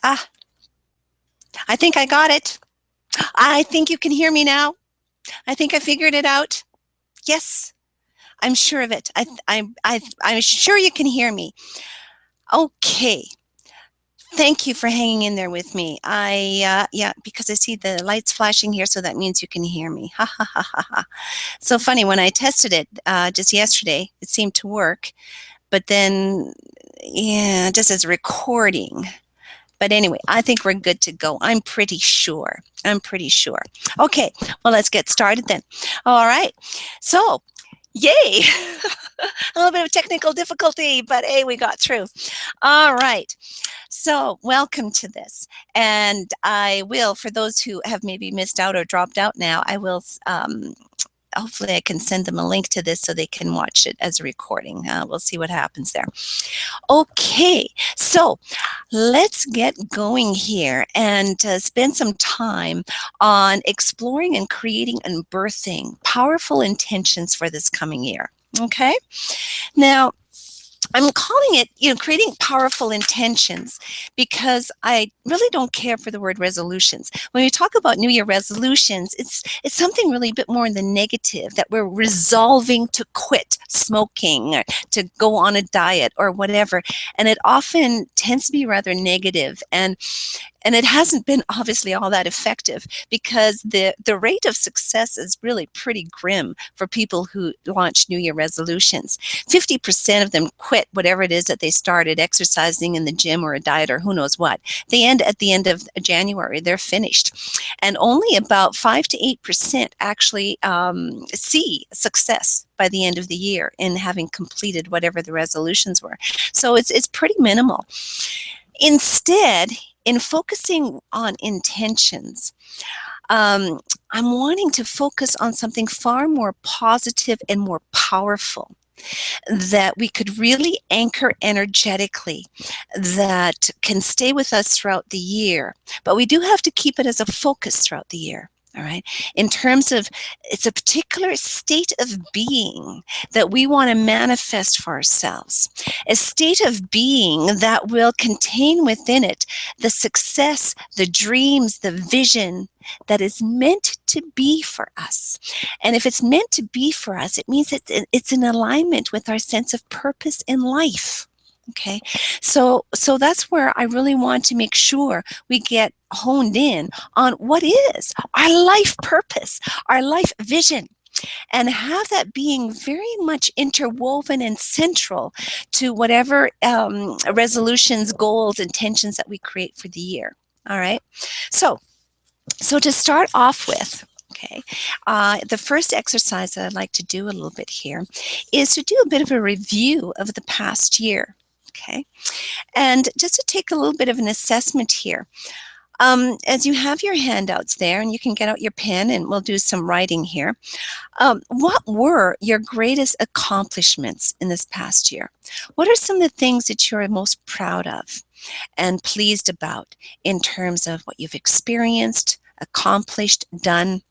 Ah, I think I got it. I think you can hear me now. I think I figured it out. Yes, I'm sure of it. I'm sure you can hear me. Okay. Thank you for hanging in there with me. Yeah, because I see the lights flashing here, so that means you can hear me. Ha ha ha ha ha. So funny, when I tested it just yesterday, it seemed to work, but then, yeah, just as a recording. But anyway, I think we're good to go. I'm pretty sure. I'm pretty sure. Okay, well, let's get started then. All right. So, yay! A little bit of technical difficulty, but hey, we got through. All right. So, welcome to this. And I will, for those who have maybe missed out or dropped out now, I will hopefully I can send them a link to this so they can watch it as a recording. We'll see what happens there. Okay, so let's get going here and spend some time on exploring and creating and birthing powerful intentions for this coming year. Okay, now I'm calling it, creating powerful intentions because I really don't care for the word resolutions. When we talk about New Year resolutions, it's something really a bit more in the negative, that we're resolving to quit smoking or to go on a diet or whatever. And it often tends to be rather negative, and it hasn't been obviously all that effective because the rate of success is really pretty grim for people who launch New Year resolutions. 50% of them quit whatever it is that they started, exercising in the gym or a diet or who knows what. They end at the end of January. They're finished. And only about 5 to 8% actually see success by the end of the year in having completed whatever the resolutions were. So it's pretty minimal. Instead, in focusing on intentions, I'm wanting to focus on something far more positive and more powerful that we could really anchor energetically, that can stay with us throughout the year. But we do have to keep it as a focus throughout the year. All right. In terms of, it's a particular state of being that we want to manifest for ourselves, a state of being that will contain within it the success, the dreams, the vision that is meant to be for us. And if it's meant to be for us, it means it's in alignment with our sense of purpose in life. Okay, so that's where I really want to make sure we get honed in on what is our life purpose, our life vision, and have that being very much interwoven and central to whatever resolutions, goals, intentions that we create for the year. All right, so to start off with, okay, the first exercise that I'd like to do a little bit here is to do a bit of a review of the past year. Okay, and just to take a little bit of an assessment here, as you have your handouts there, and you can get out your pen and we'll do some writing here. What were your greatest accomplishments in this past year? What are some of the things that you're most proud of and pleased about in terms of what you've experienced, accomplished, done?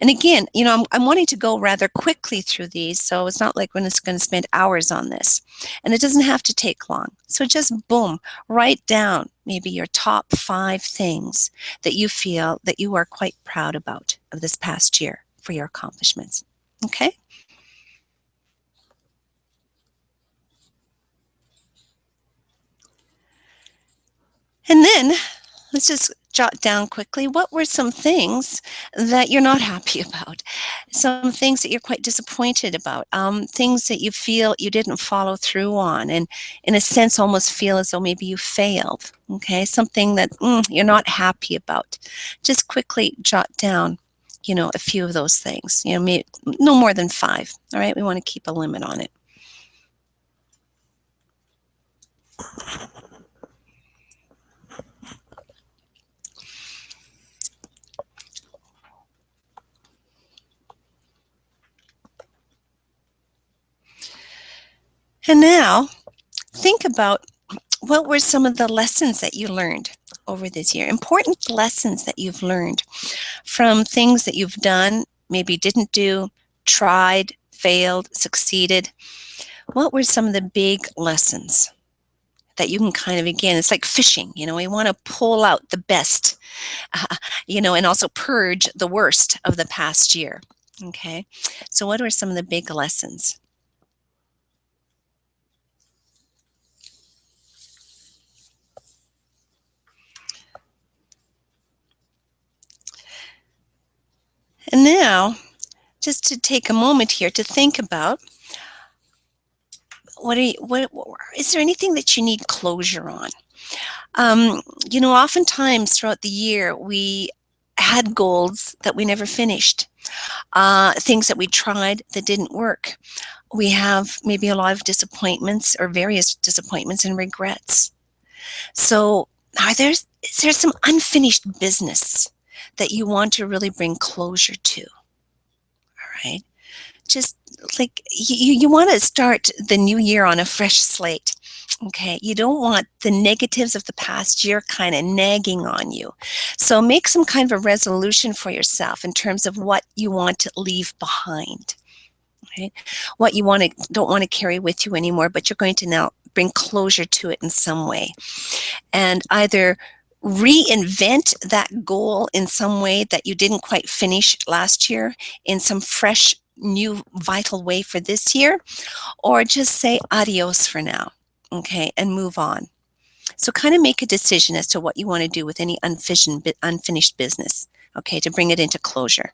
And again, I'm wanting to go rather quickly through these, so it's not like when it's going to spend hours on this. And it doesn't have to take long. So just boom, write down maybe your top 5 things that you feel that you are quite proud about of this past year for your accomplishments. Okay? And then let's just jot down quickly, what were some things that you're not happy about? Some things that you're quite disappointed about, things that you feel you didn't follow through on, and in a sense almost feel as though maybe you failed, okay? Something that you're not happy about. Just quickly jot down, a few of those things, maybe no more than 5, all right? We want to keep a limit on it. And now, think about what were some of the lessons that you learned over this year, important lessons that you've learned from things that you've done, maybe didn't do, tried, failed, succeeded. What were some of the big lessons that you can kind of, again, it's like fishing, we want to pull out the best, and also purge the worst of the past year. Okay, so what are some of the big lessons? And now, just to take a moment here to think about, what is there anything that you need closure on? Oftentimes throughout the year, we had goals that we never finished, things that we tried that didn't work. We have maybe a lot of disappointments or various disappointments and regrets. So, is there some unfinished business that you want to really bring closure to? All right. Just like you want to start the new year on a fresh slate. Okay, you don't want the negatives of the past year kind of nagging on you. So make some kind of a resolution for yourself in terms of what you want to leave behind. Okay? What you don't want to carry with you anymore, but you're going to now bring closure to it in some way. And either reinvent that goal in some way that you didn't quite finish last year in some fresh, new, vital way for this year, or just say adios for now, okay, and move on. So kind of make a decision as to what you want to do with any unfinished business, okay, to bring it into closure.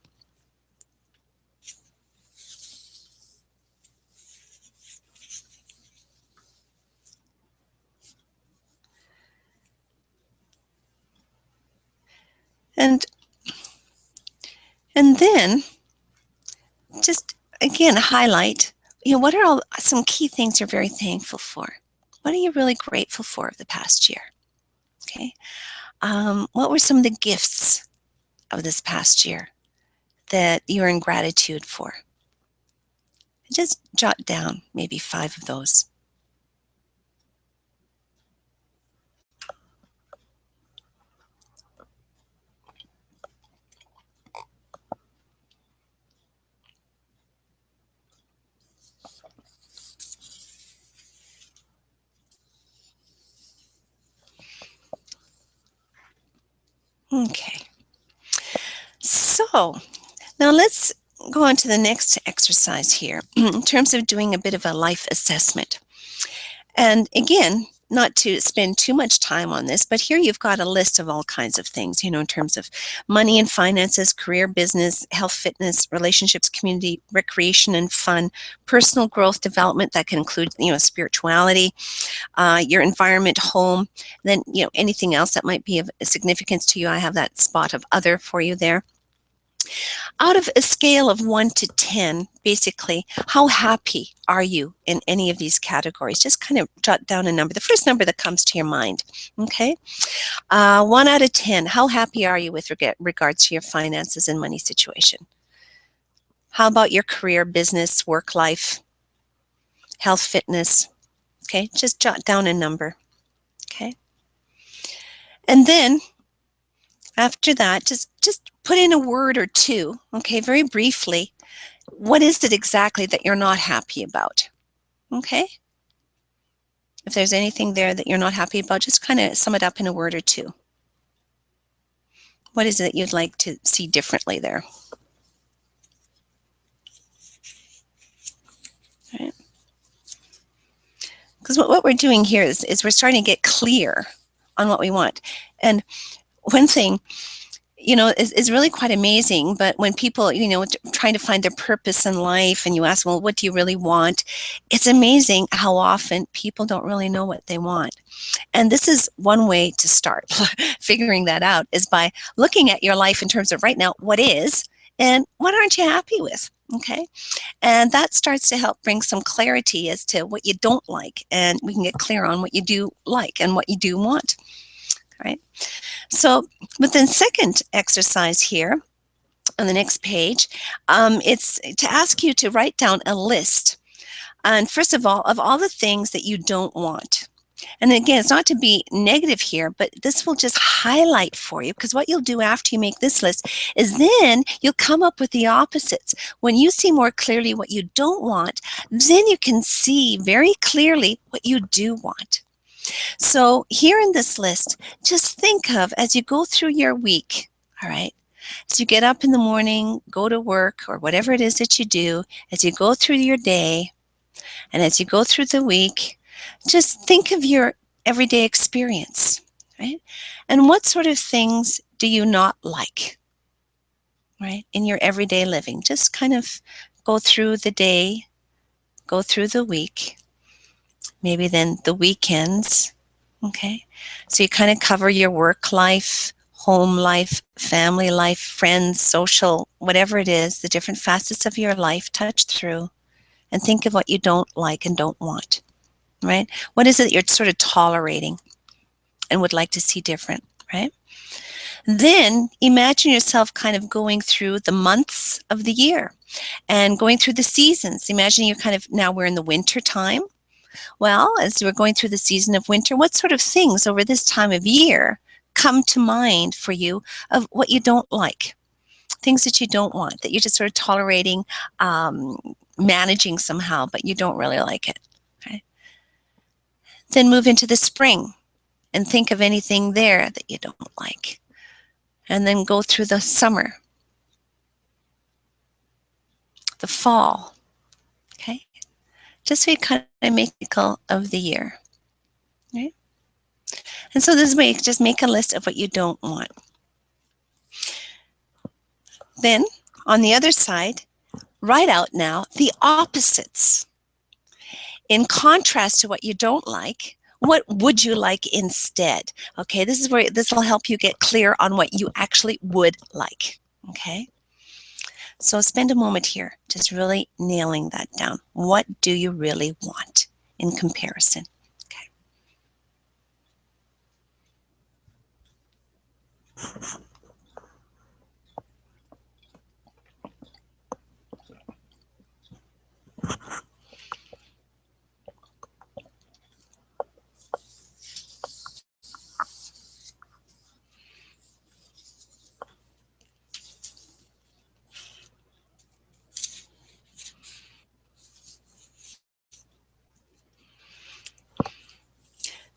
And then just again highlight, what are some key things you're very thankful for? What are you really grateful for of the past year? Okay. What were some of the gifts of this past year that you're in gratitude for? Just jot down maybe 5 of those. Okay. So now let's go on to the next exercise here in terms of doing a bit of a life assessment. And again, not to spend too much time on this, but here you've got a list of all kinds of things, in terms of money and finances, career, business, health, fitness, relationships, community, recreation and fun, personal growth, development that can include, spirituality, your environment, home, then, anything else that might be of significance to you. I have that spot of other for you there. Out of a scale of 1 to 10, basically, how happy are you in any of these categories? Just kind of jot down a number, the first number that comes to your mind, okay? 1 out of 10, how happy are you with regards to your finances and money situation? How about your career, business, work life, health, fitness? Okay, just jot down a number, okay? And then after that, just put in a word or two, okay, very briefly. What is it exactly that you're not happy about? Okay? If there's anything there that you're not happy about, just kind of sum it up in a word or two. What is it that you'd like to see differently there? Right? Because what we're doing here is we're starting to get clear on what we want. And one thing, is really quite amazing. But when people, trying to find their purpose in life and you ask, well, what do you really want? It's amazing how often people don't really know what they want. And this is one way to start figuring that out, is by looking at your life in terms of right now, what is, and what aren't you happy with? Okay. And that starts to help bring some clarity as to what you don't like. And we can get clear on what you do like and what you do want. All right. So with the second exercise here on the next page, it's to ask you to write down a list. And first of all the things that you don't want. And again, it's not to be negative here, but this will just highlight for you, because what you'll do after you make this list is then you'll come up with the opposites. When you see more clearly what you don't want, then you can see very clearly what you do want. So here in this list, just think of as you go through your week, all right? As you get up in the morning, go to work, or whatever it is that you do, as you go through your day, and as you go through the week, just think of your everyday experience, right? And what sort of things do you not like, right, in your everyday living? Just kind of go through the day, go through the week, maybe then the weekends, okay? So you kind of cover your work life, home life, family life, friends, social, whatever it is, the different facets of your life, touch through and think of what you don't like and don't want, right? What is it you're sort of tolerating and would like to see different, right? Then imagine yourself kind of going through the months of the year and going through the seasons. Imagine you're kind of, now we're in the winter time. Well, as we're going through the season of winter, what sort of things over this time of year come to mind for you of what you don't like? Things that you don't want, that you're just sort of tolerating, managing somehow, but you don't really like it. Okay? Then move into the spring and think of anything there that you don't like. And then go through the summer, the fall, okay? Just so you kind of make a cycle of the year, right? And so this way, you just make a list of what you don't want. Then, on the other side, write out now the opposites. In contrast to what you don't like, what would you like instead? Okay, this is where this will help you get clear on what you actually would like, okay? So spend a moment here just really nailing that down. What do you really want in comparison? Okay.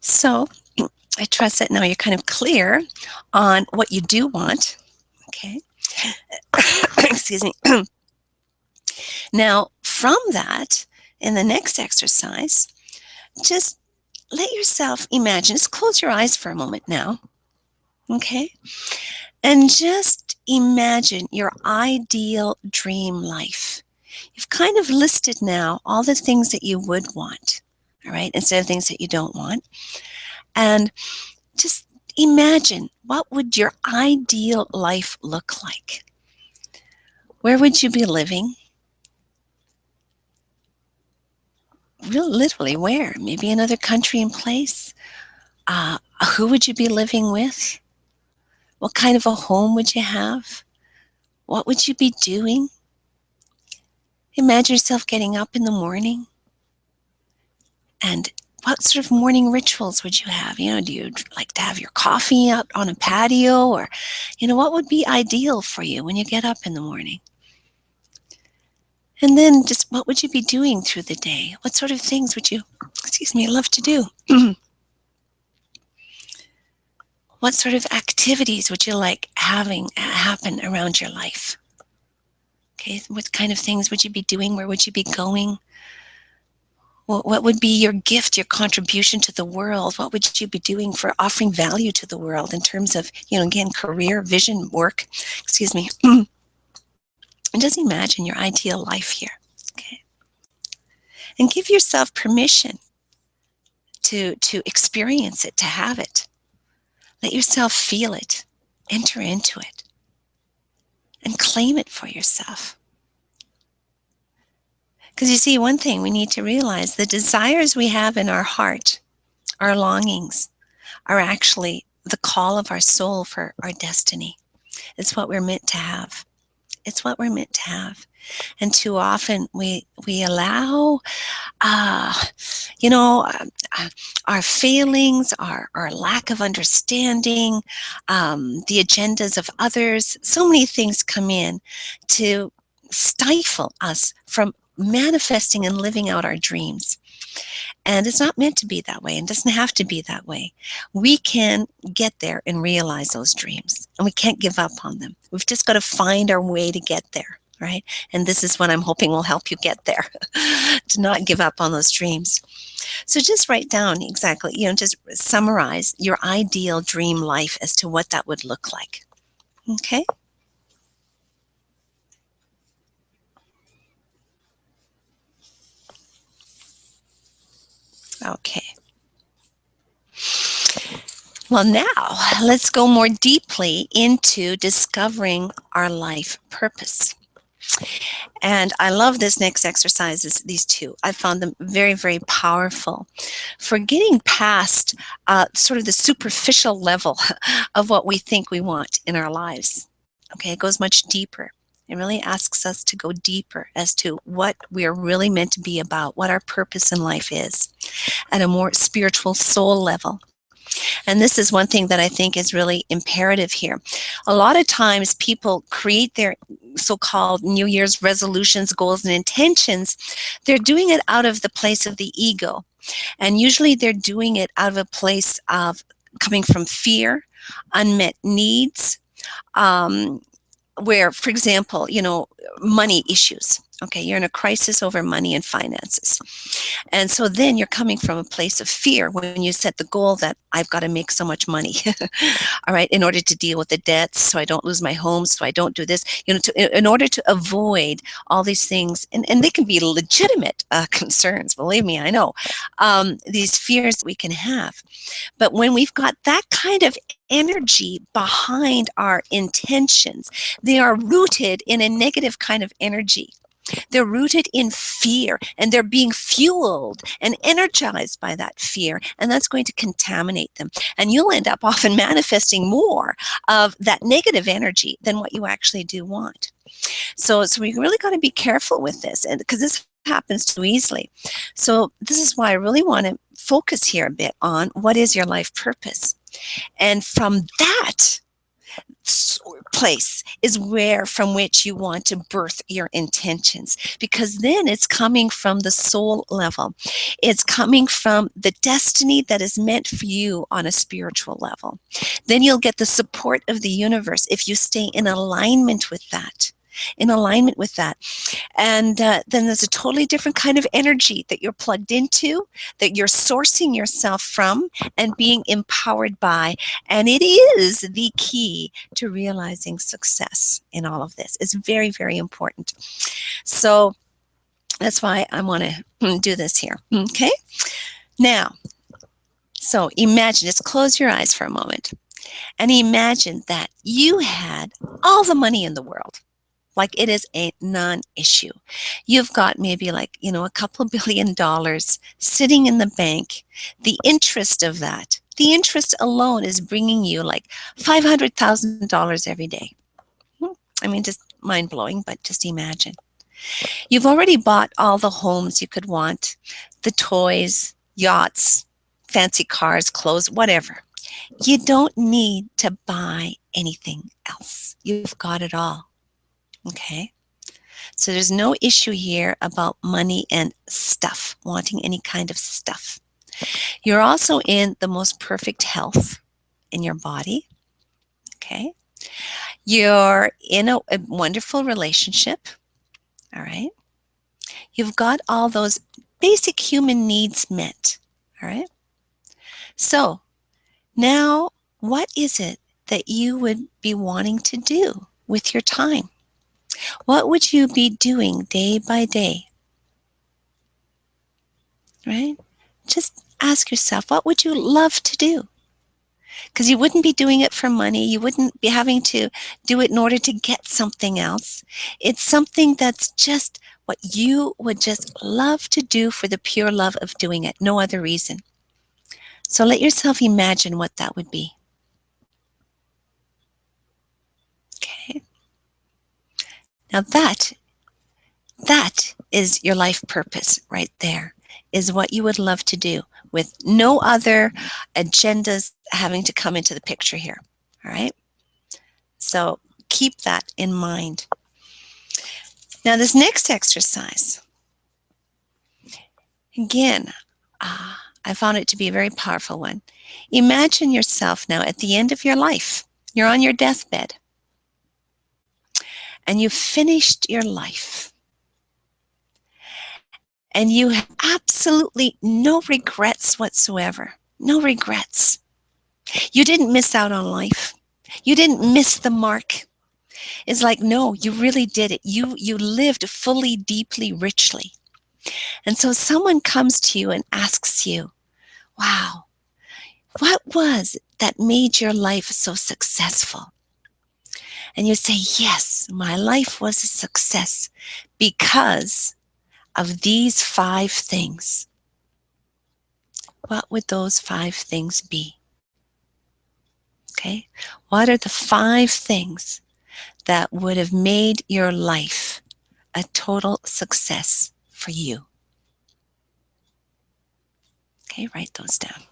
So I trust that now you're kind of clear on what you do want. Okay. Excuse me. Now, from that, in the next exercise, just let yourself imagine, just close your eyes for a moment now. Okay. And just imagine your ideal dream life. You've kind of listed now all the things that you would want, all right, instead of things that you don't want. And just imagine, what would your ideal life look like? Where would you be living? Real literally, where? Maybe another country and place? Who would you be living with? What kind of a home would you have? What would you be doing? Imagine yourself getting up in the morning. And what sort of morning rituals would you have? You know, do you like to have your coffee out on a patio? Or, you know, what would be ideal for you when you get up in the morning? And then just what would you be doing through the day? What sort of things would you, love to do? What sort of activities would you like having happen around your life? Okay, what kind of things would you be doing? Where would you be going? What would be your gift, your contribution to the world? What would you be doing for offering value to the world in terms of, again, career, vision, work? And just imagine your ideal life here, okay? And give yourself permission to experience it, to have it. Let yourself feel it, enter into it, and claim it for yourself. Because you see, one thing we need to realize, the desires we have in our heart, our longings, are actually the call of our soul for our destiny. It's what we're meant to have. It's what we're meant to have. And too often we allow, our failings, our lack of understanding, the agendas of others, so many things come in to stifle us from manifesting and living out our dreams. And it's not meant to be that way and doesn't have to be that way. We can get there and realize those dreams, and we can't give up on them. We've just got to find our way to get there, right? And this is what I'm hoping will help you get there, to not give up on those dreams. So just write down exactly, just summarize your ideal dream life as to what that would look like. Okay? Okay. Well, now let's go more deeply into discovering our life purpose. And I love this next exercises, these two. I found them very, very powerful for getting past sort of the superficial level of what we think we want in our lives. Okay, it goes much deeper. It really asks us to go deeper as to what we are really meant to be about, what our purpose in life is, at a more spiritual soul level. And this is one thing that I think is really imperative here. A lot of times people create their so-called New Year's resolutions, goals, and intentions. They're doing it out of the place of the ego. And usually they're doing it out of a place of coming from fear, unmet needs, where, for example, money issues. Okay, you're in a crisis over money and finances. And so then you're coming from a place of fear when you set the goal that I've got to make so much money, all right, in order to deal with the debts, so I don't lose my home, so I don't do this, in order to avoid all these things. And they can be legitimate concerns, believe me, I know, these fears we can have. But when we've got that kind of energy behind our intentions, they are rooted in a negative kind of energy. They're rooted in fear, and they're being fueled and energized by that fear, and that's going to contaminate them. And you'll end up often manifesting more of that negative energy than what you actually do want. So we really got to be careful with this, and because this happens too easily. So this is why I really want to focus here a bit on what is your life purpose. And from that place is from which you want to birth your intentions, because then it's coming from the soul level. It's coming from the destiny that is meant for you on a spiritual level. Then you'll get the support of the universe if you stay in alignment with that. And then there's a totally different kind of energy that you're plugged into, that you're sourcing yourself from and being empowered by. And it is the key to realizing success in all of this. It's very, very important. So that's why I want to do this here. Okay? Now, so imagine, just close your eyes for a moment and imagine that you had all the money in the world. Like it is a non-issue. You've got maybe a couple of $1 billion sitting in the bank. The interest of that, the interest alone is bringing you like $500,000 every day. I mean, just mind-blowing, but just imagine. You've already bought all the homes you could want, the toys, yachts, fancy cars, clothes, whatever. You don't need to buy anything else. You've got it all. Okay, so there's no issue here about money and stuff, wanting any kind of stuff. You're also in the most perfect health in your body. Okay, you're in a wonderful relationship. All right, you've got all those basic human needs met. All right, so now what is it that you would be wanting to do with your time? What would you be doing day by day? Right? Just ask yourself, what would you love to do? Because you wouldn't be doing it for money. You wouldn't be having to do it in order to get something else. It's something that's just what you would just love to do for the pure love of doing it, no other reason. So let yourself imagine what that would be. Okay. Now that is your life purpose right there, is what you would love to do with no other agendas having to come into the picture here. All right? So keep that in mind. Now this next exercise, Again, I found it to be a very powerful one. Imagine yourself now at the end of your life. You're on your deathbed and you've finished your life. And you have absolutely no regrets whatsoever. No regrets. You didn't miss out on life. You didn't miss the mark. It's like, no, you really did it. You lived fully, deeply, richly. And so someone comes to you and asks you, wow, what was that made your life so successful? And you say, yes, my life was a success because of these 5 things. What would those 5 things be? Okay? What are the 5 things that would have made your life a total success for you? Okay, write those down.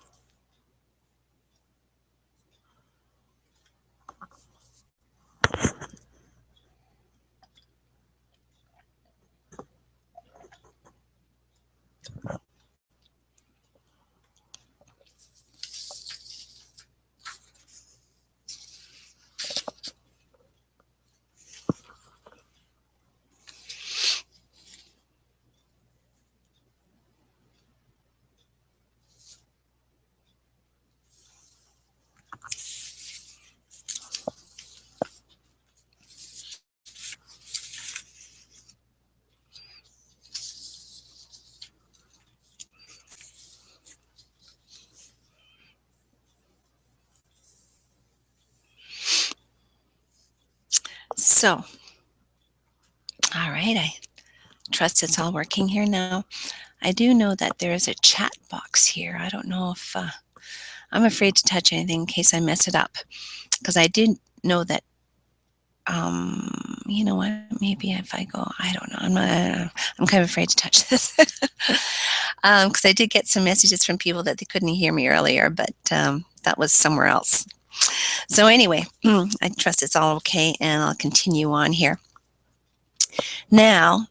So, all right, I trust it's all working here now. I do know that there is a chat box here. I don't know if I'm afraid to touch anything in case I mess it up, because I did know that. You know what? Maybe if I go, I don't know. I'm kind of afraid to touch this because I did get some messages from people that they couldn't hear me earlier, but that was somewhere else. So anyway, I trust it's all okay, and I'll continue on here. Now,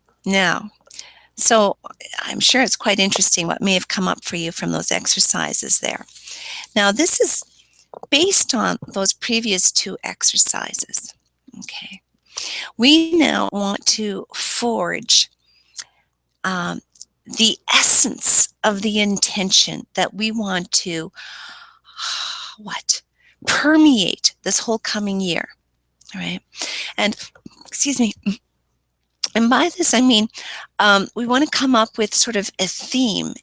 so I'm sure it's quite interesting what may have come up for you from those exercises there. Now, this is based on those previous 2 exercises. Okay. We now want to forge the essence of the intention that we want to permeate this whole coming year. All right. And excuse me. And by this, I mean, we want to come up with sort of a theme,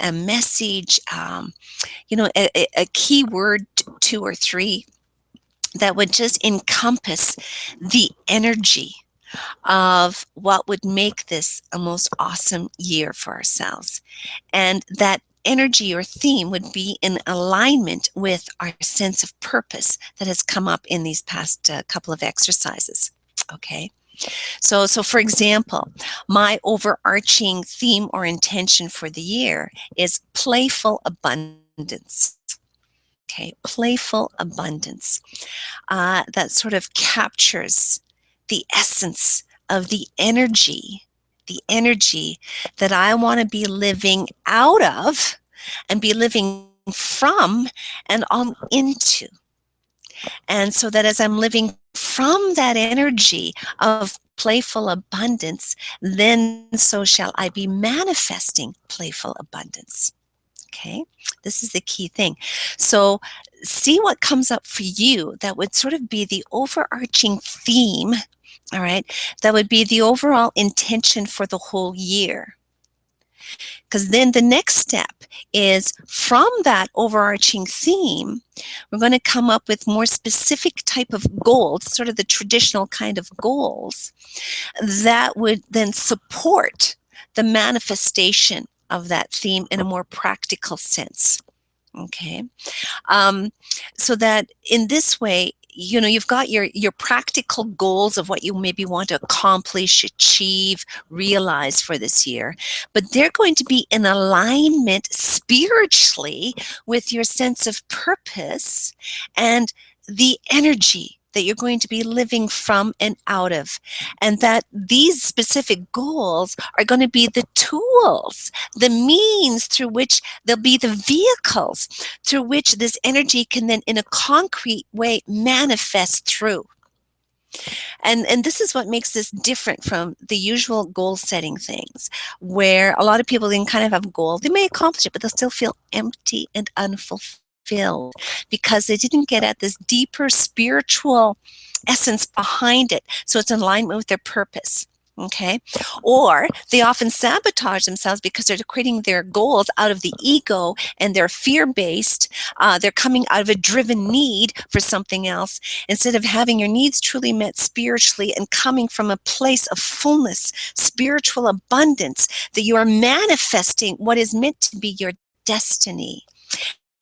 a message, a key word, 2 or 3 that would just encompass the energy of what would make this a most awesome year for ourselves. And that energy or theme would be in alignment with our sense of purpose that has come up in these past couple of exercises. Okay. So for example, my overarching theme or intention for the year is playful abundance. Okay, playful abundance. That sort of captures the essence of the energy that I want to be living out of and be living from and on into. And so that as I'm living from that energy of playful abundance, then so shall I be manifesting playful abundance. Okay, this is the key thing. So see what comes up for you that would sort of be the overarching theme, all right, that would be the overall intention for the whole year. Because then the next step is from that overarching theme, we're going to come up with more specific type of goals, sort of the traditional kind of goals that would then support the manifestation of that theme in a more practical sense. Okay. So that in this way, you've got your practical goals of what you maybe want to accomplish, achieve, realize for this year, but they're going to be in alignment spiritually with your sense of purpose and the energy that you're going to be living from and out of, and that these specific goals are going to be the tools, the means through which they'll be the vehicles through which this energy can then in a concrete way manifest through. And this is what makes this different from the usual goal setting things, where a lot of people can kind of have a goal, they may accomplish it, but they'll still feel empty and unfulfilled because they didn't get at this deeper spiritual essence behind it, so it's in alignment with their purpose. Okay, or they often sabotage themselves because they're creating their goals out of the ego and they're fear-based. They're coming out of a driven need for something else instead of having your needs truly met spiritually and coming from a place of fullness, spiritual abundance, that you are manifesting what is meant to be your destiny.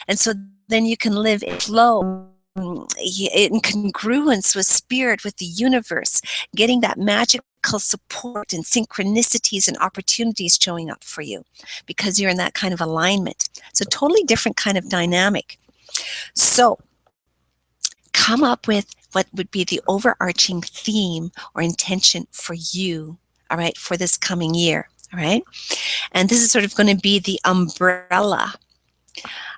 And so then you can live in flow, in congruence with spirit, with the universe, getting that magical support and synchronicities and opportunities showing up for you because you're in that kind of alignment. It's a totally different kind of dynamic. So come up with what would be the overarching theme or intention for you, all right, for this coming year, all right? And this is sort of going to be the umbrella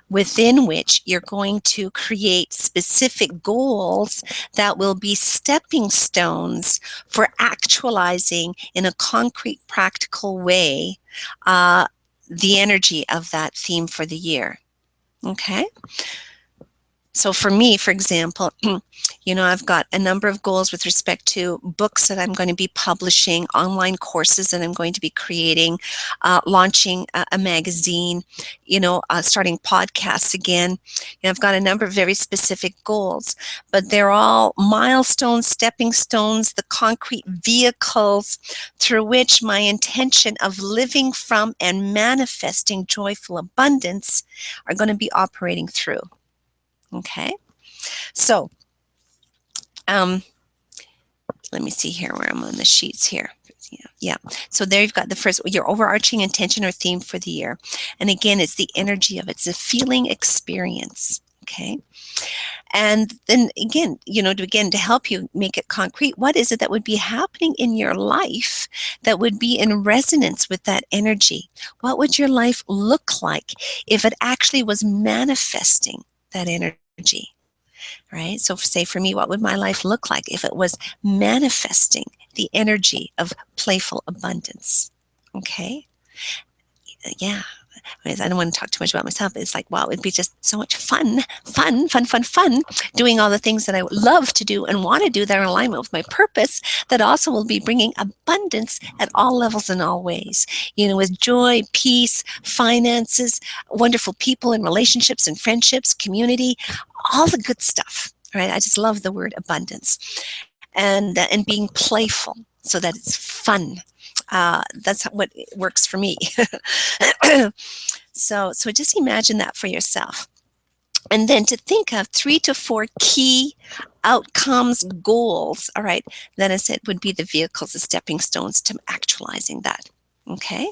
within which you're going to create specific goals that will be stepping stones for actualizing in a concrete, practical way the energy of that theme for the year. Okay? So for me, for example, I've got a number of goals with respect to books that I'm going to be publishing, online courses that I'm going to be creating, launching a magazine, starting podcasts again. I've got a number of very specific goals, but they're all milestones, stepping stones, the concrete vehicles through which my intention of living from and manifesting joyful abundance are going to be operating through. Okay, so let me see here where I'm on the sheets here. Yeah. So there you've got the first, your overarching intention or theme for the year. And again, it's the energy of it. It's a feeling experience. Okay. And then again, to help you make it concrete, what is it that would be happening in your life that would be in resonance with that energy? What would your life look like if it actually was manifesting that energy? Right? So say for me, what would my life look like if it was manifesting the energy of playful abundance? Okay. Yeah. I don't want to talk too much about myself. It's like, wow, it'd be just so much fun, doing all the things that I love to do and want to do that are in alignment with my purpose, that also will be bringing abundance at all levels and all ways, with joy, peace, finances, wonderful people and relationships and friendships, community, all the good stuff, right? I just love the word abundance, and being playful so that it's fun. That's what works for me. So just imagine that for yourself. And then to think of 3 to 4 key outcomes, goals, all right, that I said would be the vehicles, the stepping stones to actualizing that. Okay.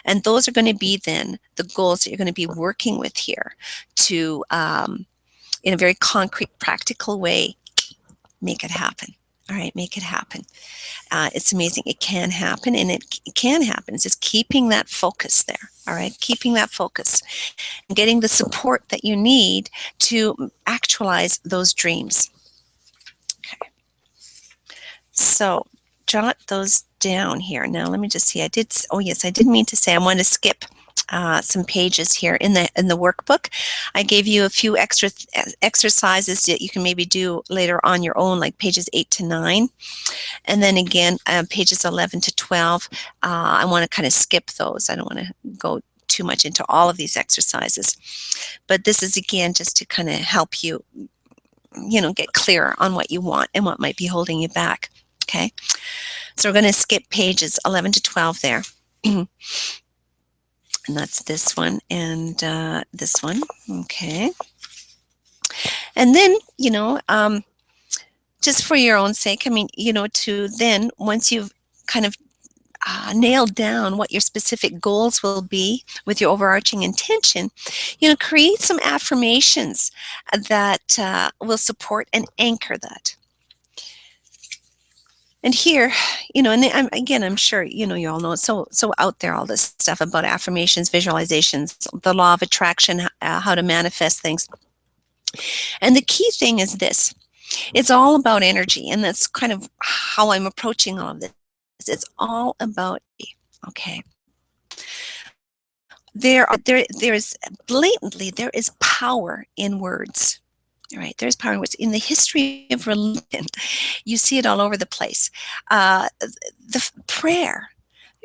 And those are going to be then the goals that you're going to be working with here to, in a very concrete, practical way, make it happen. All right, make it happen. It's amazing. It can happen, and it can happen. It's just keeping that focus there. All right, keeping that focus and getting the support that you need to actualize those dreams. Okay. So jot those down here. Now let me just see. I did mean to say I want to skip some pages here in the workbook. I gave you a few extra exercises that you can maybe do later on your own, like pages 8 to 9. And then again, pages 11 to 12, I want to kind of skip those. I don't want to go too much into all of these exercises. But this is, again, just to kind of help you, get clearer on what you want and what might be holding you back. Okay? So we're going to skip pages 11 to 12 there. And that's this one and this one. Okay. And then, just for your own sake, to then, once you've kind of nailed down what your specific goals will be with your overarching intention, create some affirmations that will support and anchor that. And here, and I'm sure, you all know it's so out there, all this stuff about affirmations, visualizations, the law of attraction, how to manifest things. And the key thing is this: it's all about energy, and that's kind of how I'm approaching all of this. It's all about, okay. There is blatantly, there is power in words. All right, there's power in words. In the history of religion, you see it all over the place. The prayer,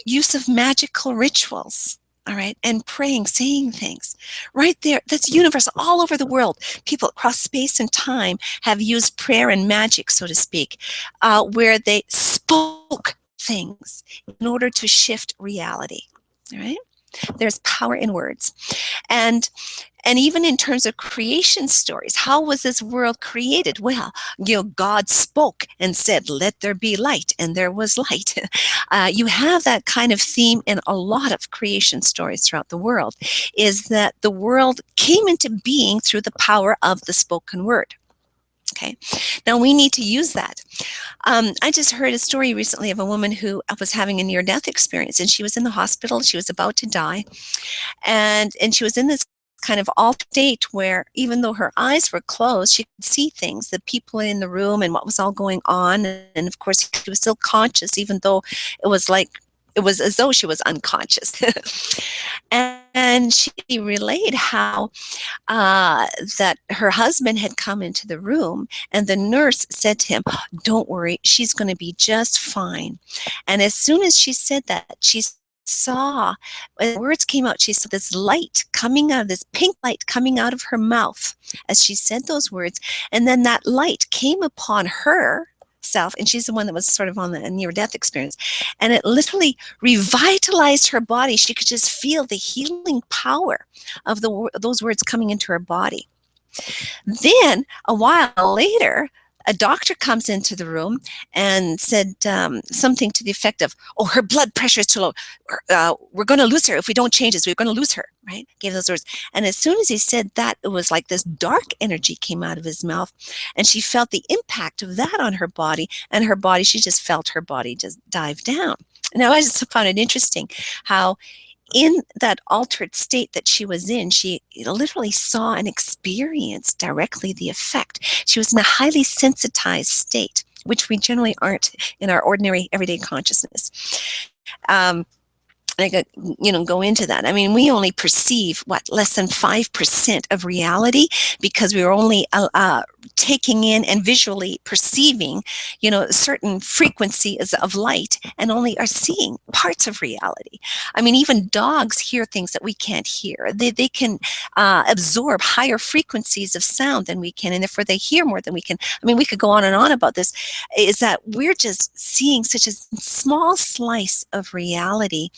use of magical rituals, all right, and praying, saying things right there. That's universal all over the world. People across space and time have used prayer and magic, so to speak, where they spoke things in order to shift reality. All right, there's power in words. And even in terms of creation stories, how was this world created? Well, God spoke and said, "Let there be light," and there was light. You have that kind of theme in a lot of creation stories throughout the world, is that the world came into being through the power of the spoken word. Okay, now we need to use that. I just heard a story recently of a woman who was having a near-death experience, and she was in the hospital. She was about to die, and she was in this kind of altered state where, even though her eyes were closed, she could see things, the people in the room and what was all going on. And of course, she was still conscious, even though it was as though she was unconscious. And she relayed how that her husband had come into the room, and the nurse said to him, "Don't worry, she's going to be just fine." And as soon as she said that, she saw, when the words came out, she saw this light coming out, this pink light coming out of her mouth as she said those words. And then that light came upon her self, and she's the one that was sort of on the near-death experience, and it literally revitalized her body. She could just feel the healing power of those words coming into her body. Then a while later, a doctor comes into the room and said something to the effect of, "Oh, her blood pressure is too low. We're going to lose her if we don't change this. We're going to lose her," right? Gave those words. And as soon as he said that, it was like this dark energy came out of his mouth, and she felt the impact of that on her body, and her body, she just felt her body just dive down. Now, I just found it interesting how in that altered state that she was in, she literally saw and experienced directly the effect. She was in a highly sensitized state, which we generally aren't in our ordinary everyday consciousness. I could, go into that. I mean, we only perceive less than 5% of reality, because we're only taking in and visually perceiving, certain frequencies of light, and only are seeing parts of reality. I mean, even dogs hear things that we can't hear. They can absorb higher frequencies of sound than we can, and therefore they hear more than we can. I mean, we could go on and on about this. Is that we're just seeing such a small slice of reality,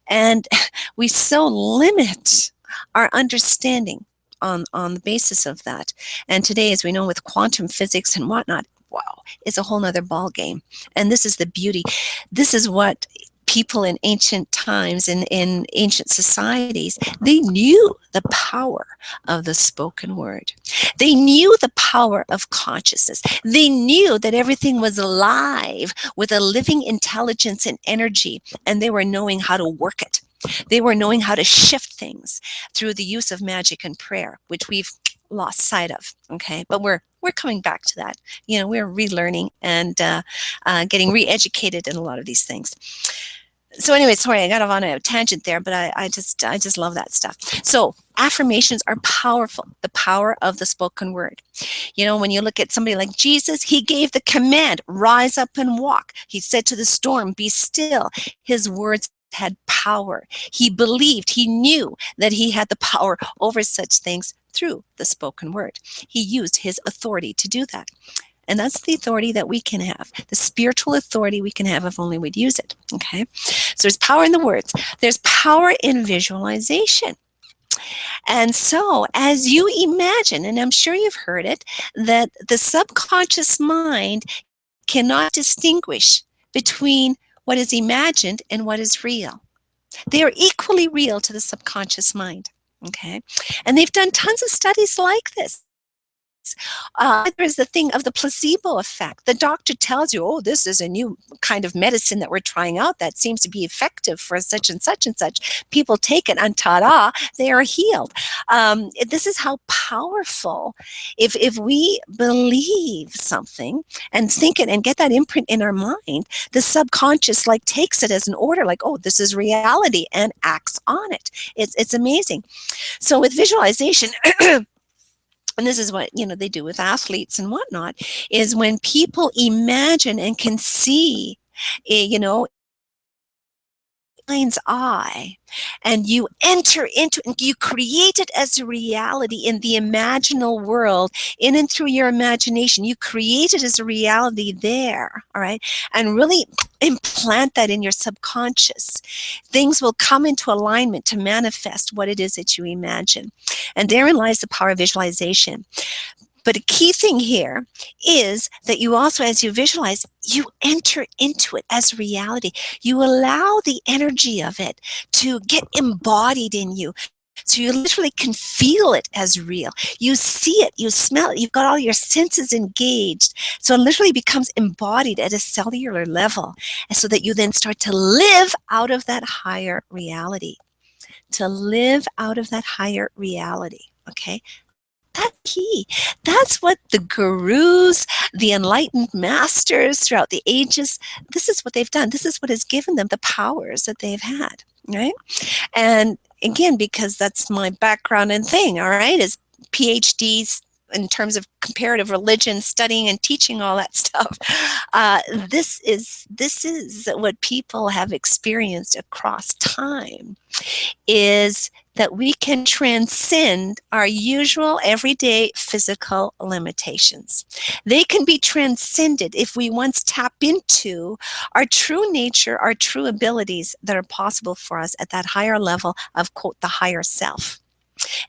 and we so limit our understanding on the basis of that. And today, as we know, with quantum physics and whatnot, wow, it's a whole nother ball game. And this is the beauty. This is what people in ancient times, in ancient societies, they knew the power of the spoken word. They knew the power of consciousness. They knew that everything was alive with a living intelligence and energy, and they were knowing how to work it. They were knowing how to shift things through the use of magic and prayer, which we've lost sight of. Okay, but we're coming back to that. We're relearning and getting re-educated in a lot of these things. So anyway, sorry, I got off on a tangent there, but I just love that stuff. So affirmations are powerful, the power of the spoken word. When you look at somebody like Jesus, he gave the command, "Rise up and walk." He said to the storm, "Be still." His words had power. He believed, he knew that he had the power over such things through the spoken word. He used his authority to do that. And that's the authority that we can have, the spiritual authority we can have if only we'd use it. Okay, so there's power in the words. There's power in visualization. And so as you imagine, and I'm sure you've heard it, that the subconscious mind cannot distinguish between what is imagined and what is real. They are equally real to the subconscious mind. Okay, and they've done tons of studies like this. There's the thing of the placebo effect. The doctor tells you, oh, this is a new kind of medicine that we're trying out that seems to be effective for such and such and such. People take it and ta-da, they are healed. This is how powerful, if we believe something and think it and get that imprint in our mind, the subconscious like takes it as an order, like, oh, this is reality, and acts on it. It's amazing. So with visualization, and this is what they do with athletes and whatnot, is when people imagine and can see, mind's eye, and you enter into and you create it as a reality in the imaginal world, in and through your imagination. You create it as a reality there, all right, and really implant that in your subconscious. Things will come into alignment to manifest what it is that you imagine, and therein lies the power of visualization. But a key thing here is that you also, as you visualize, you enter into it as reality. You allow the energy of it to get embodied in you. So you literally can feel it as real. You see it, you smell it, you've got all your senses engaged. So it literally becomes embodied at a cellular level, and so that you then start to live out of that higher reality. To live out of that higher reality, okay? That's key. That's what the gurus, the enlightened masters throughout the ages, this is what they've done. This is what has given them the powers that they've had, right? And again, because that's my background and thing, all right, is PhDs in terms of comparative religion, studying and teaching all that stuff. This is what people have experienced across time, is that we can transcend our usual everyday physical limitations. They can be transcended if we once tap into our true nature, our true abilities that are possible for us at that higher level of, quote, the higher self.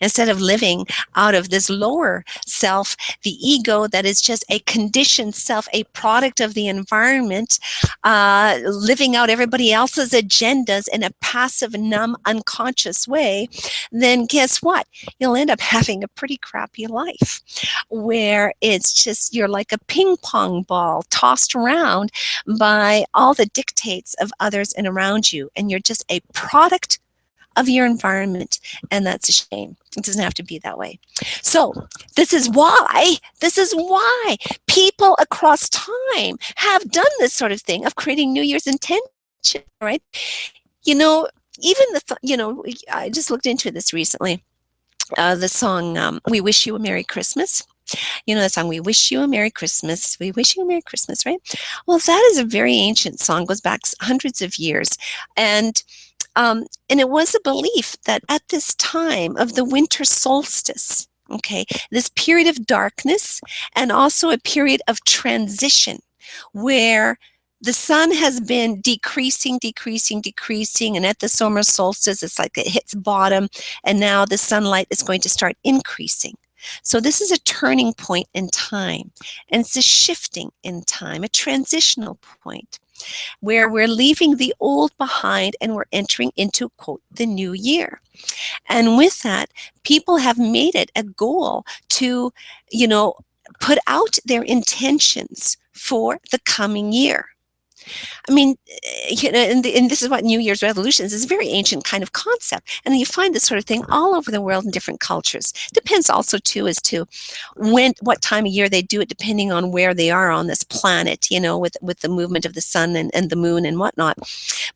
Instead of living out of this lower self, the ego that is just a conditioned self, a product of the environment, living out everybody else's agendas in a passive, numb, unconscious way, then guess what? You'll end up having a pretty crappy life, where it's just you're like a ping pong ball tossed around by all the dictates of others and around you, and you're just a product of your environment, and that's a shame. It doesn't have to be that way. So this is why people across time have done this sort of thing of creating New Year's intention, right? Even I just looked into this recently. The song, We Wish You a Merry Christmas. The song, we wish you a Merry Christmas. We wish you a Merry Christmas, right? Well, that is a very ancient song, goes back hundreds of years. And it was a belief that at this time of the winter solstice, okay, this period of darkness and also a period of transition where the sun has been decreasing, and at the summer solstice, it's like it hits bottom, and now the sunlight is going to start increasing. So this is a turning point in time, and it's a shifting in time, a transitional point, where we're leaving the old behind and we're entering into, quote, the new year. And with that, people have made it a goal to, put out their intentions for the coming year. I mean, and this is what New Year's resolutions is, a very ancient kind of concept. And you find this sort of thing all over the world in different cultures. Depends also, too, as to what time of year they do it, depending on where they are on this planet, with the movement of the sun and the moon and whatnot.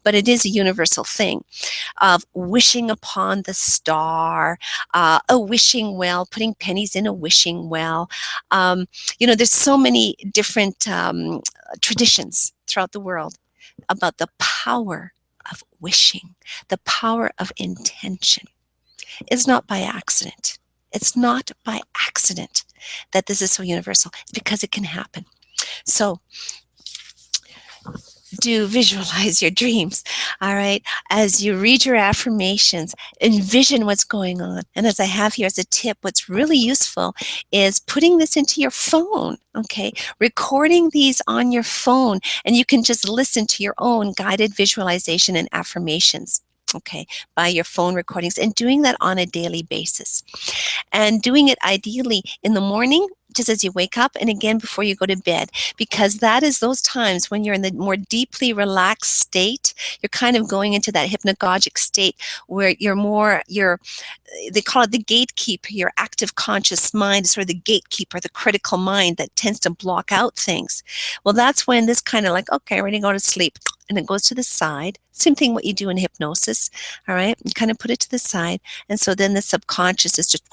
But it is a universal thing of wishing upon the star, a wishing well, putting pennies in a wishing well. There's so many different traditions throughout the world about the power of wishing, the power of intention. It's not by accident. It's not by accident that this is so universal. It's because it can happen. So do visualize your dreams, all right? As you read your affirmations, envision what's going on. And as I have here as a tip, what's really useful is putting this into your phone, okay? Recording these on your phone, and you can just listen to your own guided visualization and affirmations, okay, by your phone recordings, and doing that on a daily basis. And doing it ideally in the morning, just as you wake up and again before you go to bed, because that is those times when you're in the more deeply relaxed state. You're kind of going into that hypnagogic state where you're they call it the gatekeeper. Your active conscious mind is sort of the gatekeeper, the critical mind that tends to block out things. Well, that's when this kind of like, okay, ready to go to sleep. And it goes to the side. Same thing what you do in hypnosis. All right. You kind of put it to the side. And so then the subconscious is just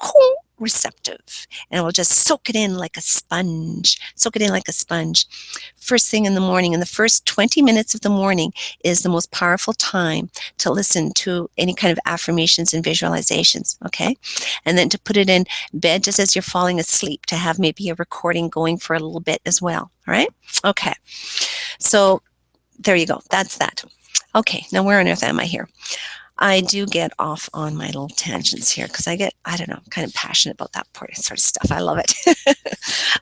receptive and it will just soak it in like a sponge. Soak it in like a sponge. First thing in the morning, in the first 20 minutes of the morning is the most powerful time to listen to any kind of affirmations and visualizations, okay? And then to put it in bed just as you're falling asleep, to have maybe a recording going for a little bit as well, all right? Okay, so there you go, that's that. Okay, now where on earth am I here? I do get off on my little tangents here because I get, I don't know, kind of passionate about that sort of stuff. I love it.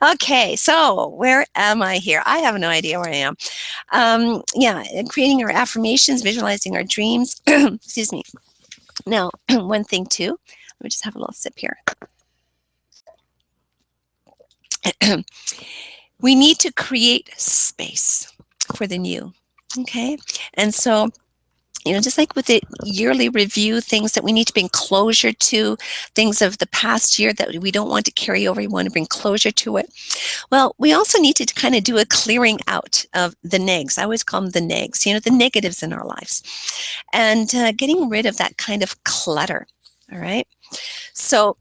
Okay, so where am I here? I have no idea where I am. Yeah, creating our affirmations, visualizing our dreams. Excuse me. Now, one thing too, let me just have a little sip here. We need to create space for the new, okay? And so, just like with the yearly review, things that we need to bring closure to, things of the past year that we don't want to carry over, we want to bring closure to it. Well, we also need to kind of do a clearing out of the negs. I always call them the negs, the negatives in our lives, and getting rid of that kind of clutter, all right? So,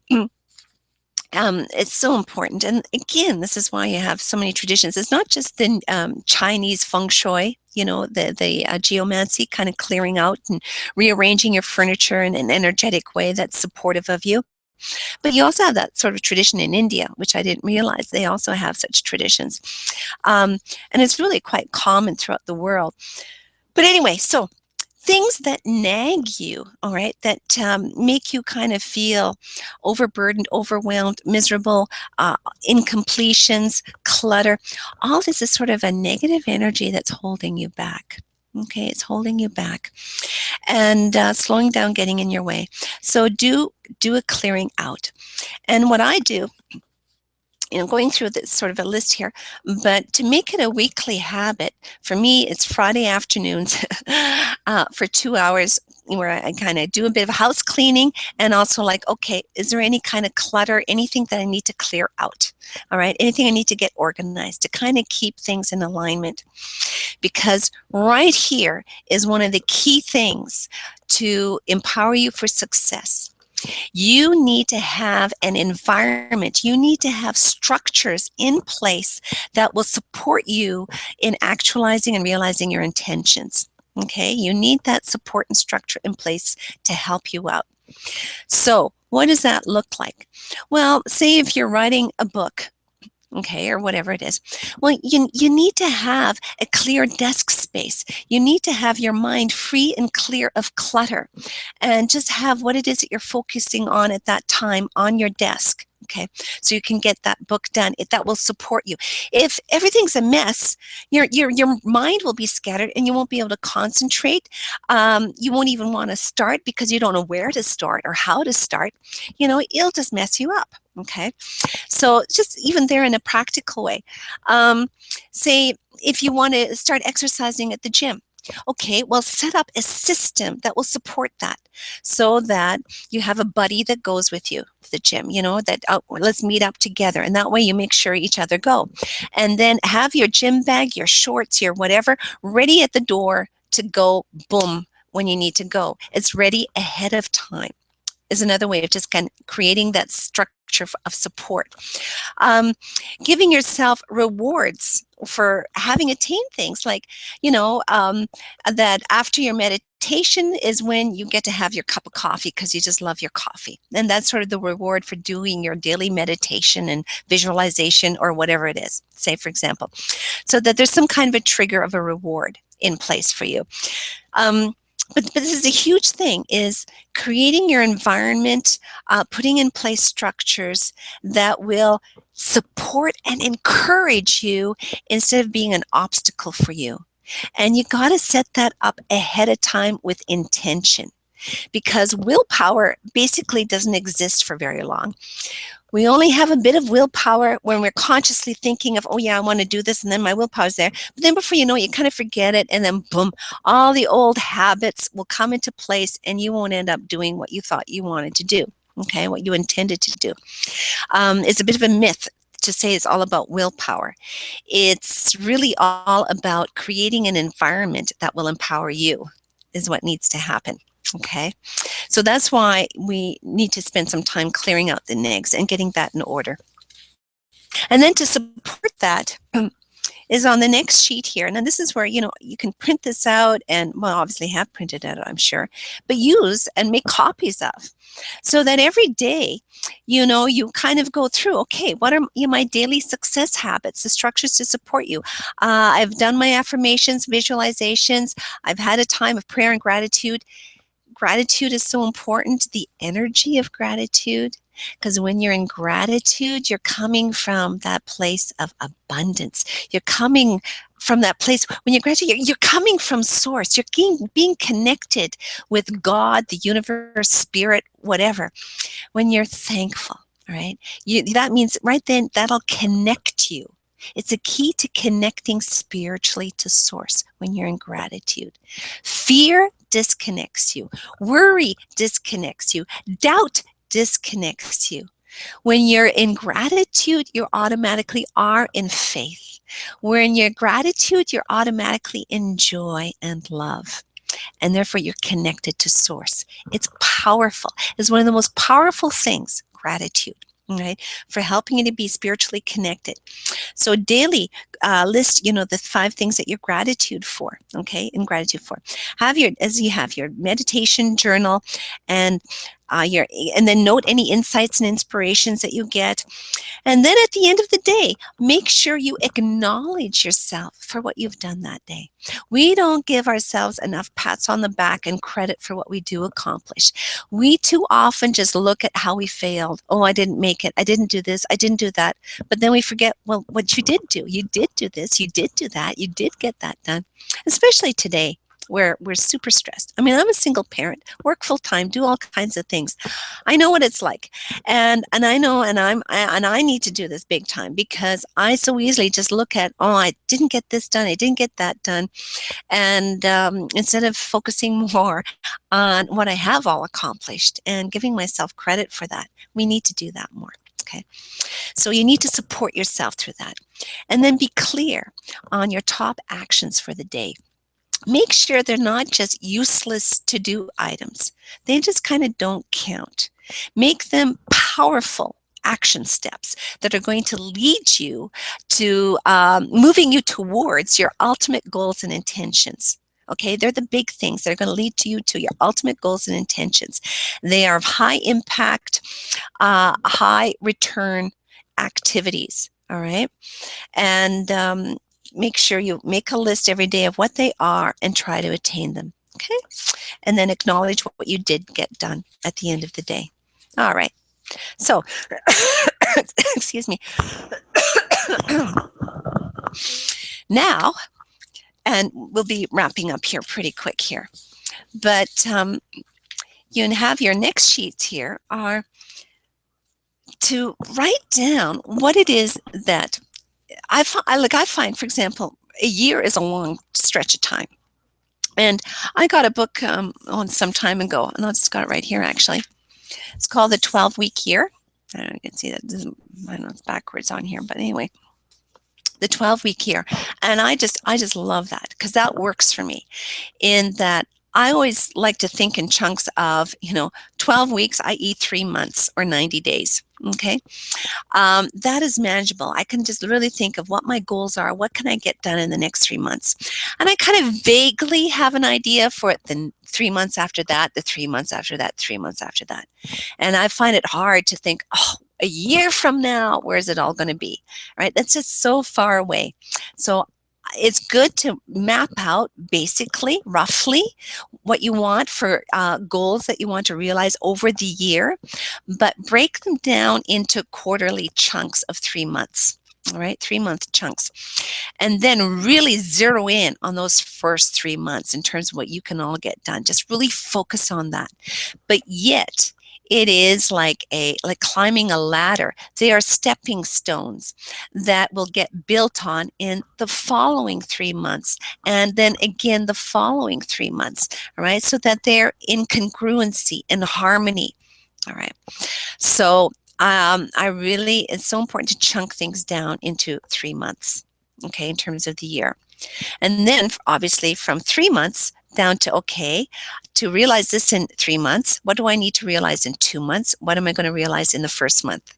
it's so important. And again, this is why you have so many traditions. It's not just the Chinese feng shui, the geomancy, kind of clearing out and rearranging your furniture in an energetic way that's supportive of you. But you also have that sort of tradition in India, which I didn't realize they also have such traditions. And it's really quite common throughout the world. But anyway, so things that nag you, all right, that make you kind of feel overburdened, overwhelmed, miserable, incompletions, clutter, all this is sort of a negative energy that's holding you back. Okay, it's holding you back and slowing down, getting in your way. So do a clearing out. And what I do, going through this sort of a list here, but to make it a weekly habit, for me, it's Friday afternoons for 2 hours where I kind of do a bit of house cleaning and also like, okay, is there any kind of clutter, anything that I need to clear out? All right, anything I need to get organized to kind of keep things in alignment. Because right here is one of the key things to empower you for success. You need to have an environment. You need to have structures in place that will support you in actualizing and realizing your intentions. Okay, you need that support and structure in place to help you out. So, what does that look like? Well, say if you're writing a book, okay, or whatever it is. Well, you need to have a clear desk space. You need to have your mind free and clear of clutter and just have what it is that you're focusing on at that time on your desk. Okay, so you can get that book done. That will support you. If everything's a mess, your mind will be scattered and you won't be able to concentrate. You won't even want to start because you don't know where to start or how to start. It'll just mess you up. Okay, so just even there in a practical way. Say if you want to start exercising at the gym. Okay, well, set up a system that will support that so that you have a buddy that goes with you to the gym, that let's meet up together. And that way you make sure each other go. And then have your gym bag, your shorts, your whatever, ready at the door to go, boom, when you need to go. It's ready ahead of time. Is another way of just kind of creating that structure of support. Giving yourself rewards for having attained things like, that after your meditation is when you get to have your cup of coffee because you just love your coffee. And that's sort of the reward for doing your daily meditation and visualization or whatever it is, say, for example. So that there's some kind of a trigger of a reward in place for you. But this is a huge thing, is creating your environment, putting in place structures that will support and encourage you instead of being an obstacle for you. And you got to set that up ahead of time with intention, because willpower basically doesn't exist for very long. We only have a bit of willpower when we're consciously thinking of, oh yeah, I want to do this, and then my willpower's there. But then before you know it, you kind of forget it, and then boom, all the old habits will come into place, and you won't end up doing what you thought you wanted to do, okay, what you intended to do. It's a bit of a myth to say it's all about willpower. It's really all about creating an environment that will empower you, is what needs to happen. Okay, so that's why we need to spend some time clearing out the negs and getting that in order. And then to support that is on the next sheet here. Now this is where, you can print this out and, well, obviously have printed out, I'm sure, but use and make copies of, so that every day, you kind of go through, okay, what are my daily success habits, the structures to support you? I've done my affirmations, visualizations. I've had a time of prayer and gratitude. Gratitude is so important, the energy of gratitude, because when you're in gratitude, you're coming from that place of abundance. You're coming from that place, when you're gratitude, you're coming from source. You're being connected with God, the universe, spirit, whatever. When you're thankful, right? That means right then that'll connect you. It's a key to connecting spiritually to source when you're in gratitude. Fear disconnects you. Worry disconnects you. Doubt disconnects you. When you're in gratitude, you automatically are in faith. When you're in gratitude, you're automatically in joy and love. And therefore, you're connected to source. It's powerful. It's one of the most powerful things, gratitude, right? For helping you to be spiritually connected. So daily list, the 5 things that you're gratitude for, okay, in gratitude for. As you have your meditation journal, and and then note any insights and inspirations that you get. And then at the end of the day, make sure you acknowledge yourself for what you've done that day. We don't give ourselves enough pats on the back and credit for what we do accomplish. We too often just look at how we failed. Oh, I didn't make it. I didn't do this. I didn't do that. But then we forget, well, what you did do. You did do this. You did do that. You did get that done. Especially today, where we're super stressed. I mean, I'm a single parent, work full time, do all kinds of things. I know what it's like, and I know, and I need to do this big time, because I so easily just look at, oh, I didn't get this done, I didn't get that done, and instead of focusing more on what I have all accomplished and giving myself credit for that, we need to do that more. Okay, so you need to support yourself through that, and then be clear on your top actions for the day. Make sure they're not just useless to do items. They just kind of don't count. Make them powerful action steps that are going to lead you to moving you towards your ultimate goals and intentions. Okay, they're the big things that are going to lead you to your ultimate goals and intentions. They are of high impact, high return activities. All right, and make sure you make a list every day of what they are and try to attain them. Okay, and then acknowledge what you did get done at the end of the day. All right, so excuse me. Now, and we'll be wrapping up here pretty quick here, but you have your next sheets here are to write down what it is that I find, for example, a year is a long stretch of time. And I got a book on some time ago, and I just got it right here, actually. It's called The 12-Week Year. I don't know if you can see that. I know it's backwards on here, but anyway. The 12-Week Year. And I just love that, because that works for me, in that I always like to think in chunks of, 12 weeks, i.e. 3 months or 90 days. Okay. That is manageable. I can just really think of what my goals are. What can I get done in the next 3 months? And I kind of vaguely have an idea for it. The 3 months after that, the 3 months after that, 3 months after that. And I find it hard to think, oh, a year from now, where's it all going to be? Right? That's just so far away. So it's good to map out basically, roughly, what you want for goals that you want to realize over the year, but break them down into quarterly chunks of 3 months. All right, 3-month chunks. And then really zero in on those first 3 months in terms of what you can all get done. Just really focus on that. But yet, it is like climbing a ladder. They are stepping stones that will get built on in the following 3 months, and then again the following 3 months. All right, so that they're in congruency and harmony. All right, so I really, it's so important to chunk things down into 3 months, okay, in terms of the year. And then obviously from 3 months down to, okay, to realize this in 3 months, what do I need to realize in 2 months? What am I going to realize in the first month?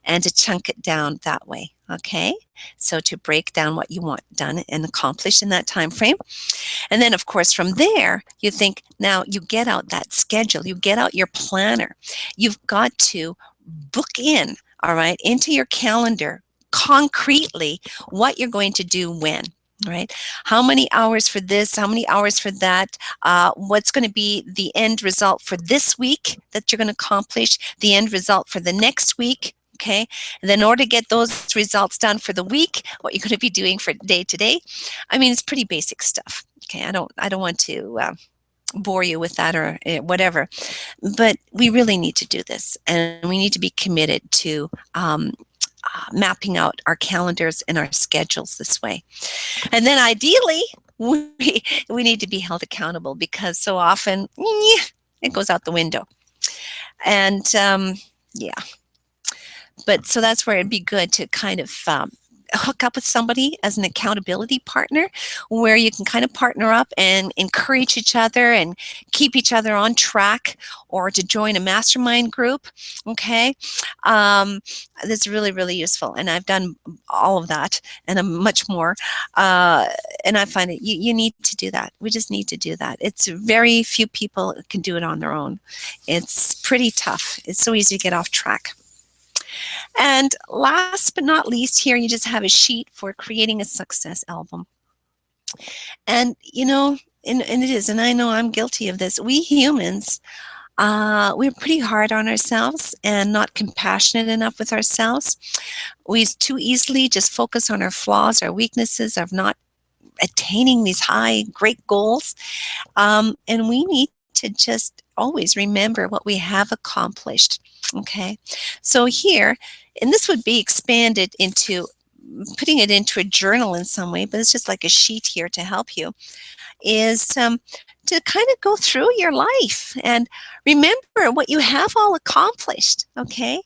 And to chunk it down that way, okay? So to break down what you want done and accomplished in that time frame. And then, of course, from there, you think, now you get out that schedule, you get out your planner. You've got to book in, all right, into your calendar concretely what you're going to do when. Right? How many hours for this? How many hours for that? What's going to be the end result for this week that you're going to accomplish? The end result for the next week? Okay. And then in order to get those results done for the week, what you're going to be doing for day to day. I mean, it's pretty basic stuff. Okay. I don't want to bore you with that or whatever, but we really need to do this, and we need to be committed to mapping out our calendars and our schedules this way. And then ideally, we need to be held accountable, because so often it goes out the window. And yeah, but so that's where it'd be good to kind of hook up with somebody as an accountability partner, where you can kind of partner up and encourage each other and keep each other on track, or to join a mastermind group. Okay, that's really, really useful, and I've done all of that and much more, and I find that you need to do that. We just need to do that. It's very few people can do it on their own. It's pretty tough. It's so easy to get off track. And last but not least, here you just have a sheet for creating a success album. And you know, and it is, and I know I'm guilty of this. We humans, we're pretty hard on ourselves and not compassionate enough with ourselves. We too easily just focus on our flaws, our weaknesses, of not attaining these high, great goals. And we need to just always remember what we have accomplished. Okay, so here, and this would be expanded into putting it into a journal in some way, but it's just like a sheet here to help you, is to kind of go through your life and remember what you have all accomplished, okay?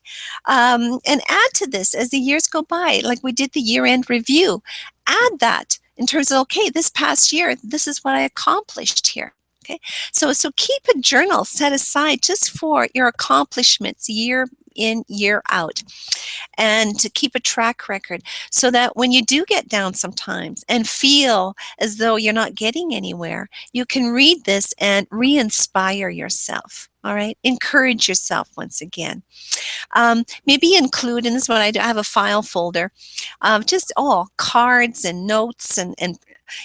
And add to this as the years go by, like we did the year-end review. Add that in terms of, okay, this past year, this is what I accomplished here. Okay, so keep a journal set aside just for your accomplishments year in, year out, and to keep a track record, so that when you do get down sometimes and feel as though you're not getting anywhere, you can read this and re-inspire yourself. All right, encourage yourself once again. Maybe include, and this is what I do, I have a file folder of just all cards and notes and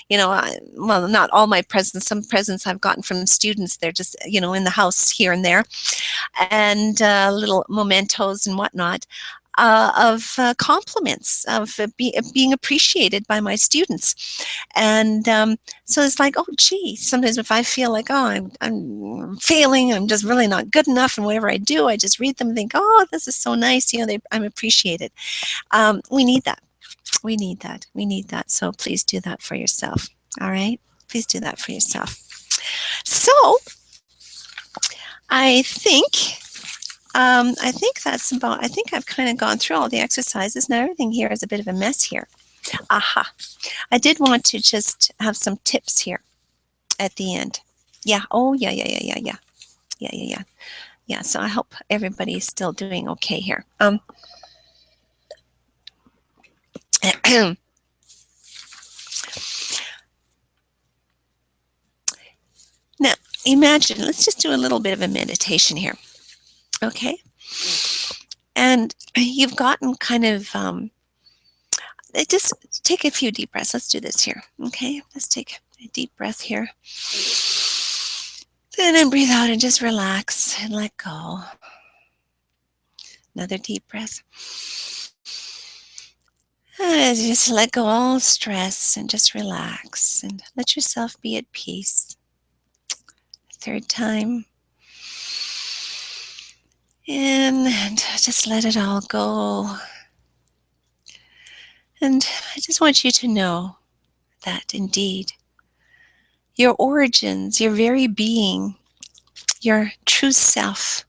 you know, well, not all my presents. Some presents I've gotten from students. They're just, you know, in the house here and there, and little mementos and whatnot, of compliments, of being appreciated by my students. And so it's like, oh, gee, sometimes if I feel like, oh, I'm failing, I'm just really not good enough, and whatever I do, I just read them and think, oh, this is so nice. You know, I'm appreciated. We need that. We need that. We need that. So please do that for yourself. All right? Please do that for yourself. So I think that's about, I think I've kind of gone through all the exercises. Now everything here is a bit of a mess here. Aha. I did want to just have some tips here at the end. Yeah. Oh, yeah. Yeah, so I hope everybody's still doing okay here. Now, imagine, let's just do a little bit of a meditation here, okay? And you've gotten kind of, just take a few deep breaths. Let's do this here, okay? Let's take a deep breath here. And then breathe out and just relax and let go. Another deep breath. And just let go all stress and just relax and let yourself be at peace. Third time. in and just let it all go. And I just want you to know that indeed your origins, your very being, your true self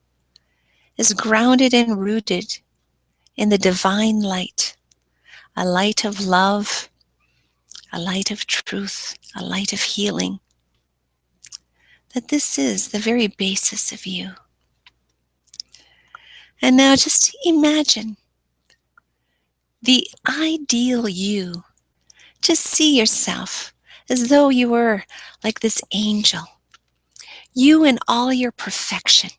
is grounded and rooted in the divine light, a light of love, a light of truth, a light of healing. That this is the very basis of you. And now just imagine the ideal you. Just see yourself as though you were like this angel. You in all your perfection.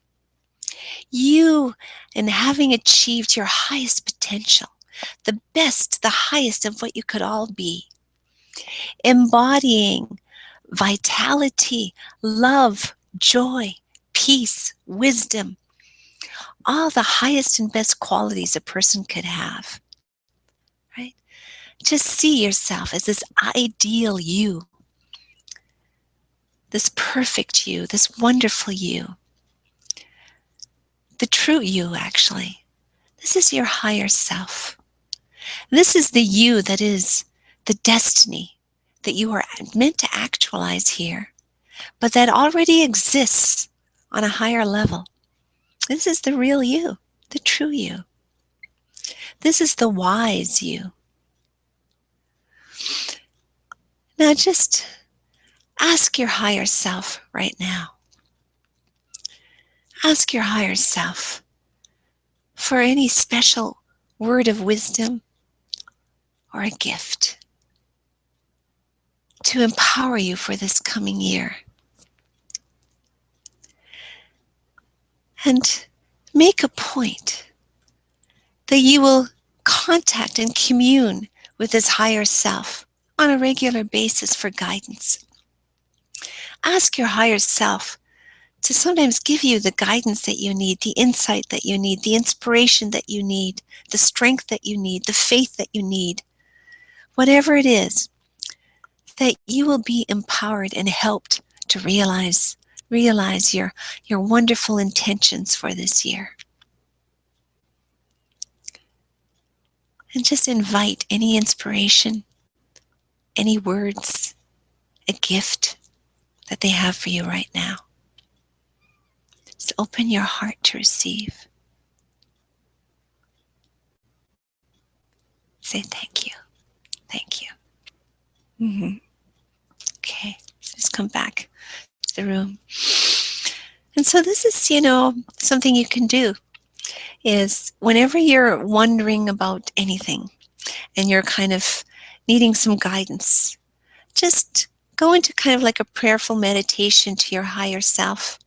You in having achieved your highest potential. The best, the highest of what you could all be. Embodying vitality, love, joy, peace, wisdom. All the highest and best qualities a person could have. Right? Just see yourself as this ideal you. This perfect you, this wonderful you. The true you, actually. This is your higher self. This is the you that is the destiny that you are meant to actualize here, but that already exists on a higher level. This is the real you, the true you. This is the wise you. Now just ask your higher self right now. Ask your higher self for any special word of wisdom or a gift to empower you for this coming year. And make a point that you will contact and commune with this higher self on a regular basis for guidance. Ask your higher self to sometimes give you the guidance that you need, the insight that you need, the inspiration that you need, the strength that you need, the faith that you need. Whatever it is, that you will be empowered and helped to realize your wonderful intentions for this year. And just invite any inspiration, any words, a gift that they have for you right now. Just open your heart to receive. Say thank you. Thank you. Okay, just come back to the room. And so this is, something you can do is whenever you're wondering about anything and you're kind of needing some guidance, just go into kind of like a prayerful meditation to your higher self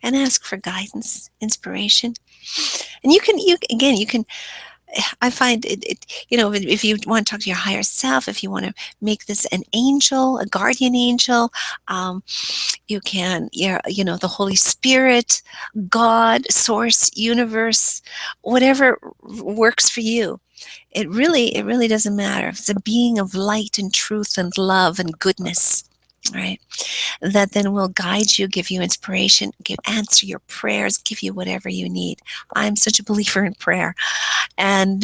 and ask for guidance, inspiration. And you can, I find if you want to talk to your higher self, if you want to make this an angel, a guardian angel, you can, the Holy Spirit, God, Source, Universe, whatever works for you. It really doesn't matter. It's a being of light and truth and love and goodness, right? That then will guide you, give you inspiration, answer your prayers, give you whatever you need. I'm such a believer in prayer. And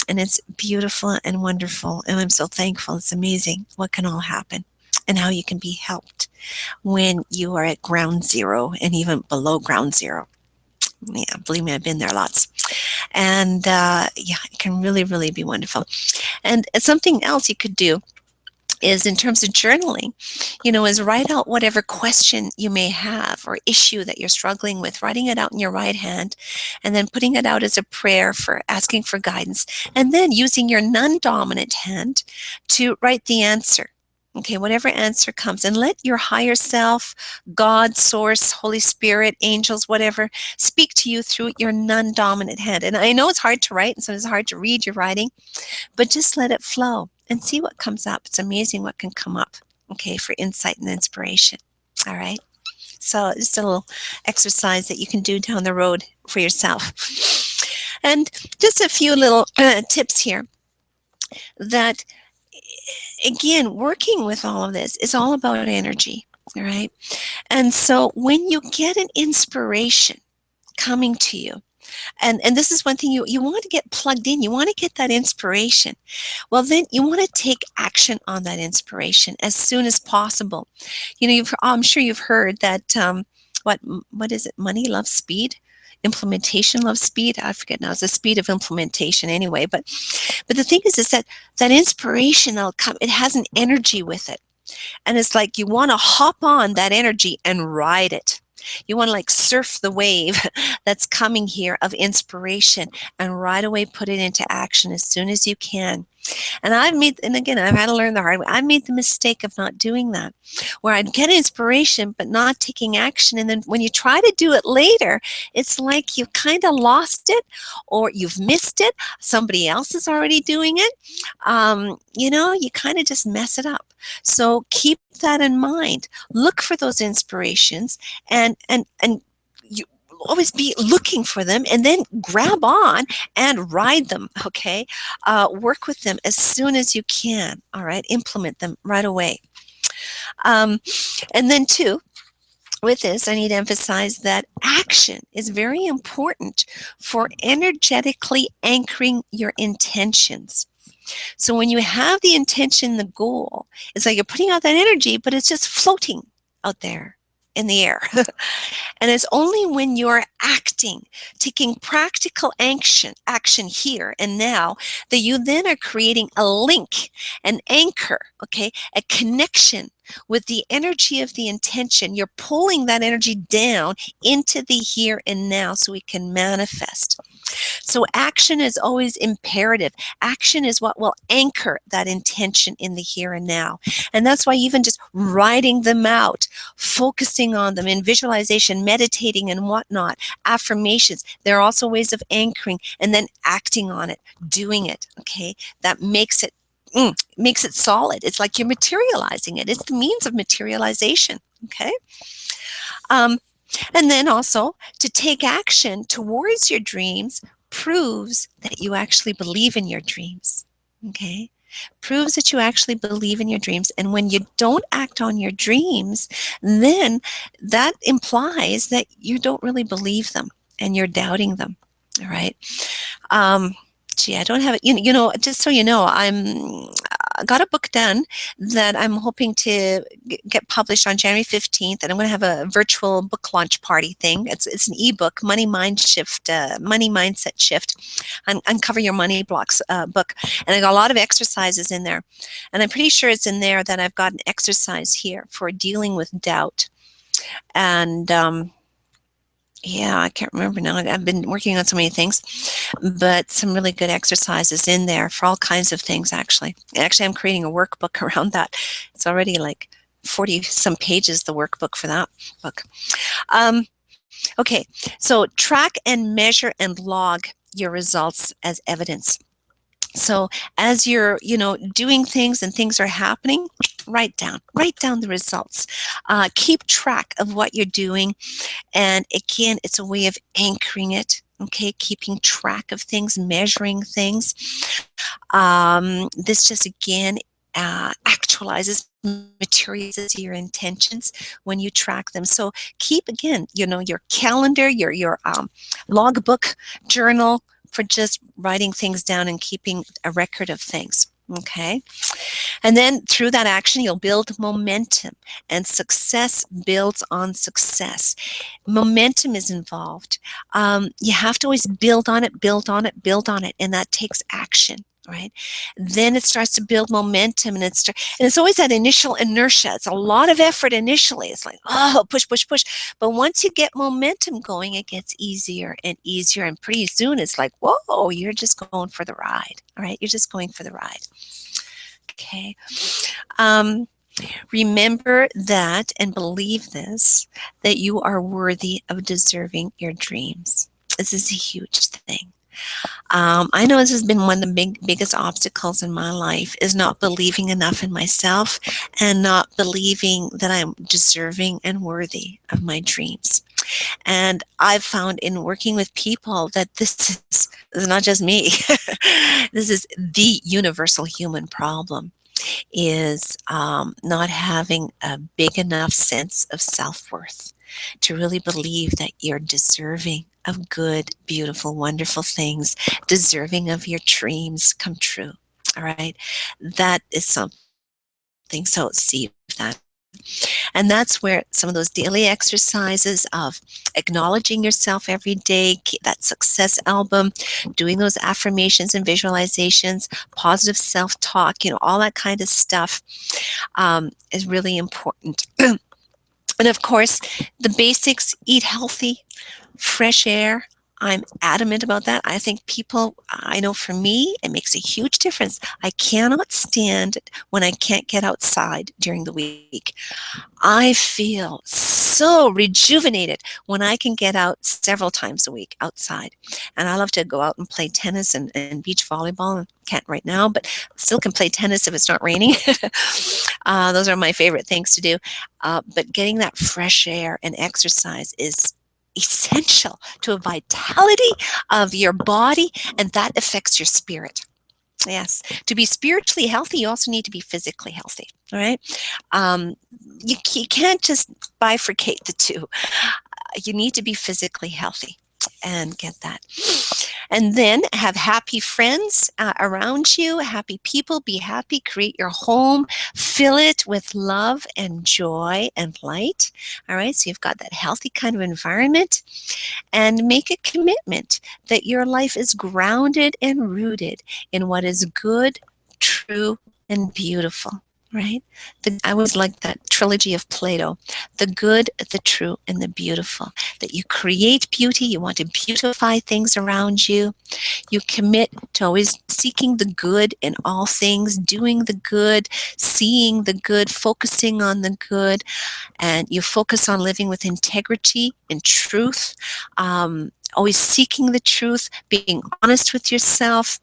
it's beautiful and wonderful, and I'm so thankful. It's amazing what can all happen and how you can be helped when you are at ground zero and even below ground zero. Yeah, believe me, I've been there lots. And it can really be wonderful. And something else you could do is, in terms of journaling, is write out whatever question you may have or issue that you're struggling with, writing it out in your right hand and then putting it out as a prayer for asking for guidance, and then using your non-dominant hand to write the answer. Okay, whatever answer comes, and let your higher self, God, Source, Holy Spirit, angels, whatever, speak to you through your non-dominant hand. And I know it's hard to write and sometimes it's hard to read your writing, but just let it flow and see what comes up. It's amazing what can come up, okay, for insight and inspiration. All right. So just a little exercise that you can do down the road for yourself. And just a few little tips here that, again, working with all of this is all about energy. All right. And so when you get an inspiration coming to you, And this is one thing you want to get plugged in. You want to get that inspiration. Well, then you want to take action on that inspiration as soon as possible. I'm sure you've heard that what is it? Money loves speed. Implementation loves speed. I forget now. It's the speed of implementation anyway. But the thing is that that inspiration that'll come. It has an energy with it, and it's like you want to hop on that energy and ride it. You want to like surf the wave that's coming here of inspiration and right away put it into action as soon as you can. And again, I've had to learn the hard way. I made the mistake of not doing that, where I'd get inspiration, but not taking action. And then when you try to do it later, it's like you've kind of lost it or you've missed it. Somebody else is already doing it. You kind of just mess it up. So keep that in mind. Look for those inspirations and you always be looking for them, and then grab on and ride them. Okay, work with them as soon as you can. All right, implement them right away. And then too, with this, I need to emphasize that action is very important for energetically anchoring your intentions. So when you have the intention, the goal, it's like you're putting out that energy, but it's just floating out there in the air. And it's only when you're acting, taking practical action here and now, that you then are creating a link, an anchor, okay, a connection with the energy of the intention. You're pulling that energy down into the here and now so it can manifest. So action is always imperative. Action is what will anchor that intention in the here and now. And that's why even just writing them out, focusing on them in visualization, meditating and whatnot, affirmations, they're also ways of anchoring, and then acting on it, doing it, okay? That makes it solid. It's like you're materializing it. It's the means of materialization, okay? And then also to take action towards your dreams proves that you actually believe in your dreams, okay? Proves that you actually believe in your dreams. And when you don't act on your dreams, then that implies that you don't really believe them and you're doubting them, all right? I don't have it. Just so you know, I got a book done that I'm hoping to get published on January 15th, and I'm going to have a virtual book launch party thing. It's an ebook, Money Mindset Shift, Uncover Your Money Blocks book, and I got a lot of exercises in there, and I'm pretty sure it's in there that I've got an exercise here for dealing with doubt, and I can't remember now. I've been working on so many things, but some really good exercises in there for all kinds of things, actually. Actually, I'm creating a workbook around that. It's already like 40 some pages, the workbook for that book. Okay, so track and measure and log your results as evidence. So as you're, doing things and things are happening, write down the results. Keep track of what you're doing. And again, it's a way of anchoring it, okay? Keeping track of things, measuring things. This just, again, actualizes, materializes your intentions when you track them. So keep, again, your calendar, your logbook, journal, for just writing things down and keeping a record of things, okay? And then through that action, you'll build momentum, and success builds on success. Momentum is involved. You have to always build on it, and that takes action. Right? Then it starts to build momentum, and it's always that initial inertia. It's a lot of effort initially. It's like, push. But once you get momentum going, it gets easier and easier. And pretty soon it's like, whoa, you're just going for the ride. All right. You're just going for the ride. Okay. Remember that, and believe this, that you are worthy of deserving your dreams. This is a huge thing. I know this has been one of the biggest obstacles in my life, is not believing enough in myself and not believing that I'm deserving and worthy of my dreams. And I've found in working with people that this is not just me. This is the universal human problem, is not having a big enough sense of self-worth. to really believe that you're deserving of good, beautiful, wonderful things, deserving of your dreams come true. All right. That is something. So see that. And that's where some of those daily exercises of acknowledging yourself every day, that success album, doing those affirmations and visualizations, positive self talk, all that kind of stuff is really important. And of course, the basics: eat healthy, fresh air. I'm adamant about that. I think people, I know for me, it makes a huge difference. I cannot stand it when I can't get outside during the week. I feel so rejuvenated when I can get out several times a week outside. And I love to go out and play tennis and beach volleyball. Can't right now, but still can play tennis if it's not raining. Those are my favorite things to do. But getting that fresh air and exercise is essential to a vitality of your body, and that affects your spirit. Yes. To be spiritually healthy, you also need to be physically healthy. All right. Um, you can't just bifurcate the two. You need to be physically healthy and get that. And then have happy friends around you, happy people, be happy, create your home, fill it with love and joy and light. All right. So you've got that healthy kind of environment, and make a commitment that your life is grounded and rooted in what is good, true, and beautiful. Right? I always like that trilogy of Plato: the good, the true, and the beautiful. That you create beauty, you want to beautify things around you. You commit to always seeking the good in all things, doing the good, seeing the good, focusing on the good, and you focus on living with integrity and truth, always seeking the truth, being honest with yourself,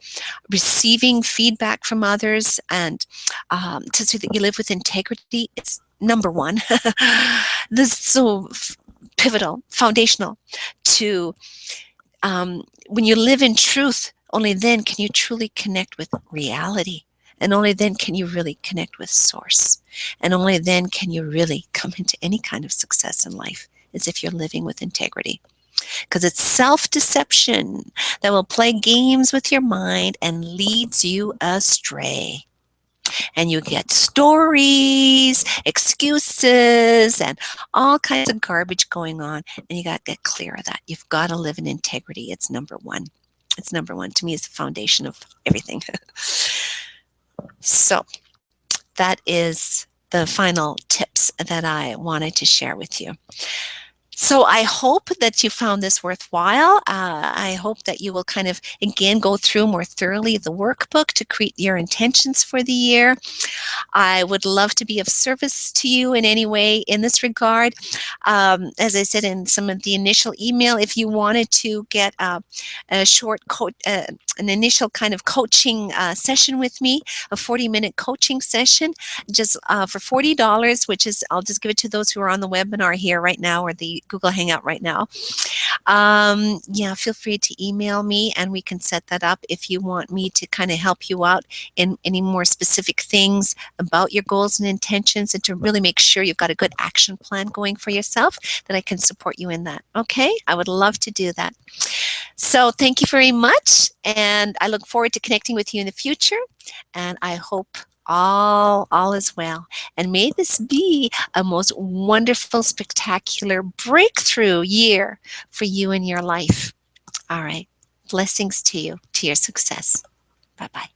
receiving feedback from others, and to see that you live with integrity is number one. This is so pivotal, foundational to when you live in truth. Only then can you truly connect with reality. And only then can you really connect with source. And only then can you really come into any kind of success in life, as if you're living with integrity. Because it's self-deception that will play games with your mind and leads you astray. And you get stories, excuses, and all kinds of garbage going on. And you got to get clear of that. You've got to live in integrity. It's number one. It's number one. To me, it's the foundation of everything. So that is the final tips that I wanted to share with you. So I hope that you found this worthwhile. I hope that you will kind of, again, go through more thoroughly the workbook to create your intentions for the year. I would love to be of service to you in any way in this regard. As I said in some of the initial email, if you wanted to get a short, an initial kind of coaching session with me, a 40-minute coaching session, just for $40, which is, I'll just give it to those who are on the webinar here right now or the Google Hangout right now. Yeah, feel free to email me and we can set that up if you want me to kind of help you out in any more specific things about your goals and intentions, and to really make sure you've got a good action plan going for yourself, that I can support you in that. Okay? I would love to do that. So thank you very much, and I look forward to connecting with you in the future, and I hope all is well. And may this be a most wonderful, spectacular breakthrough year for you in your life. All right. Blessings to you, to your success. Bye-bye.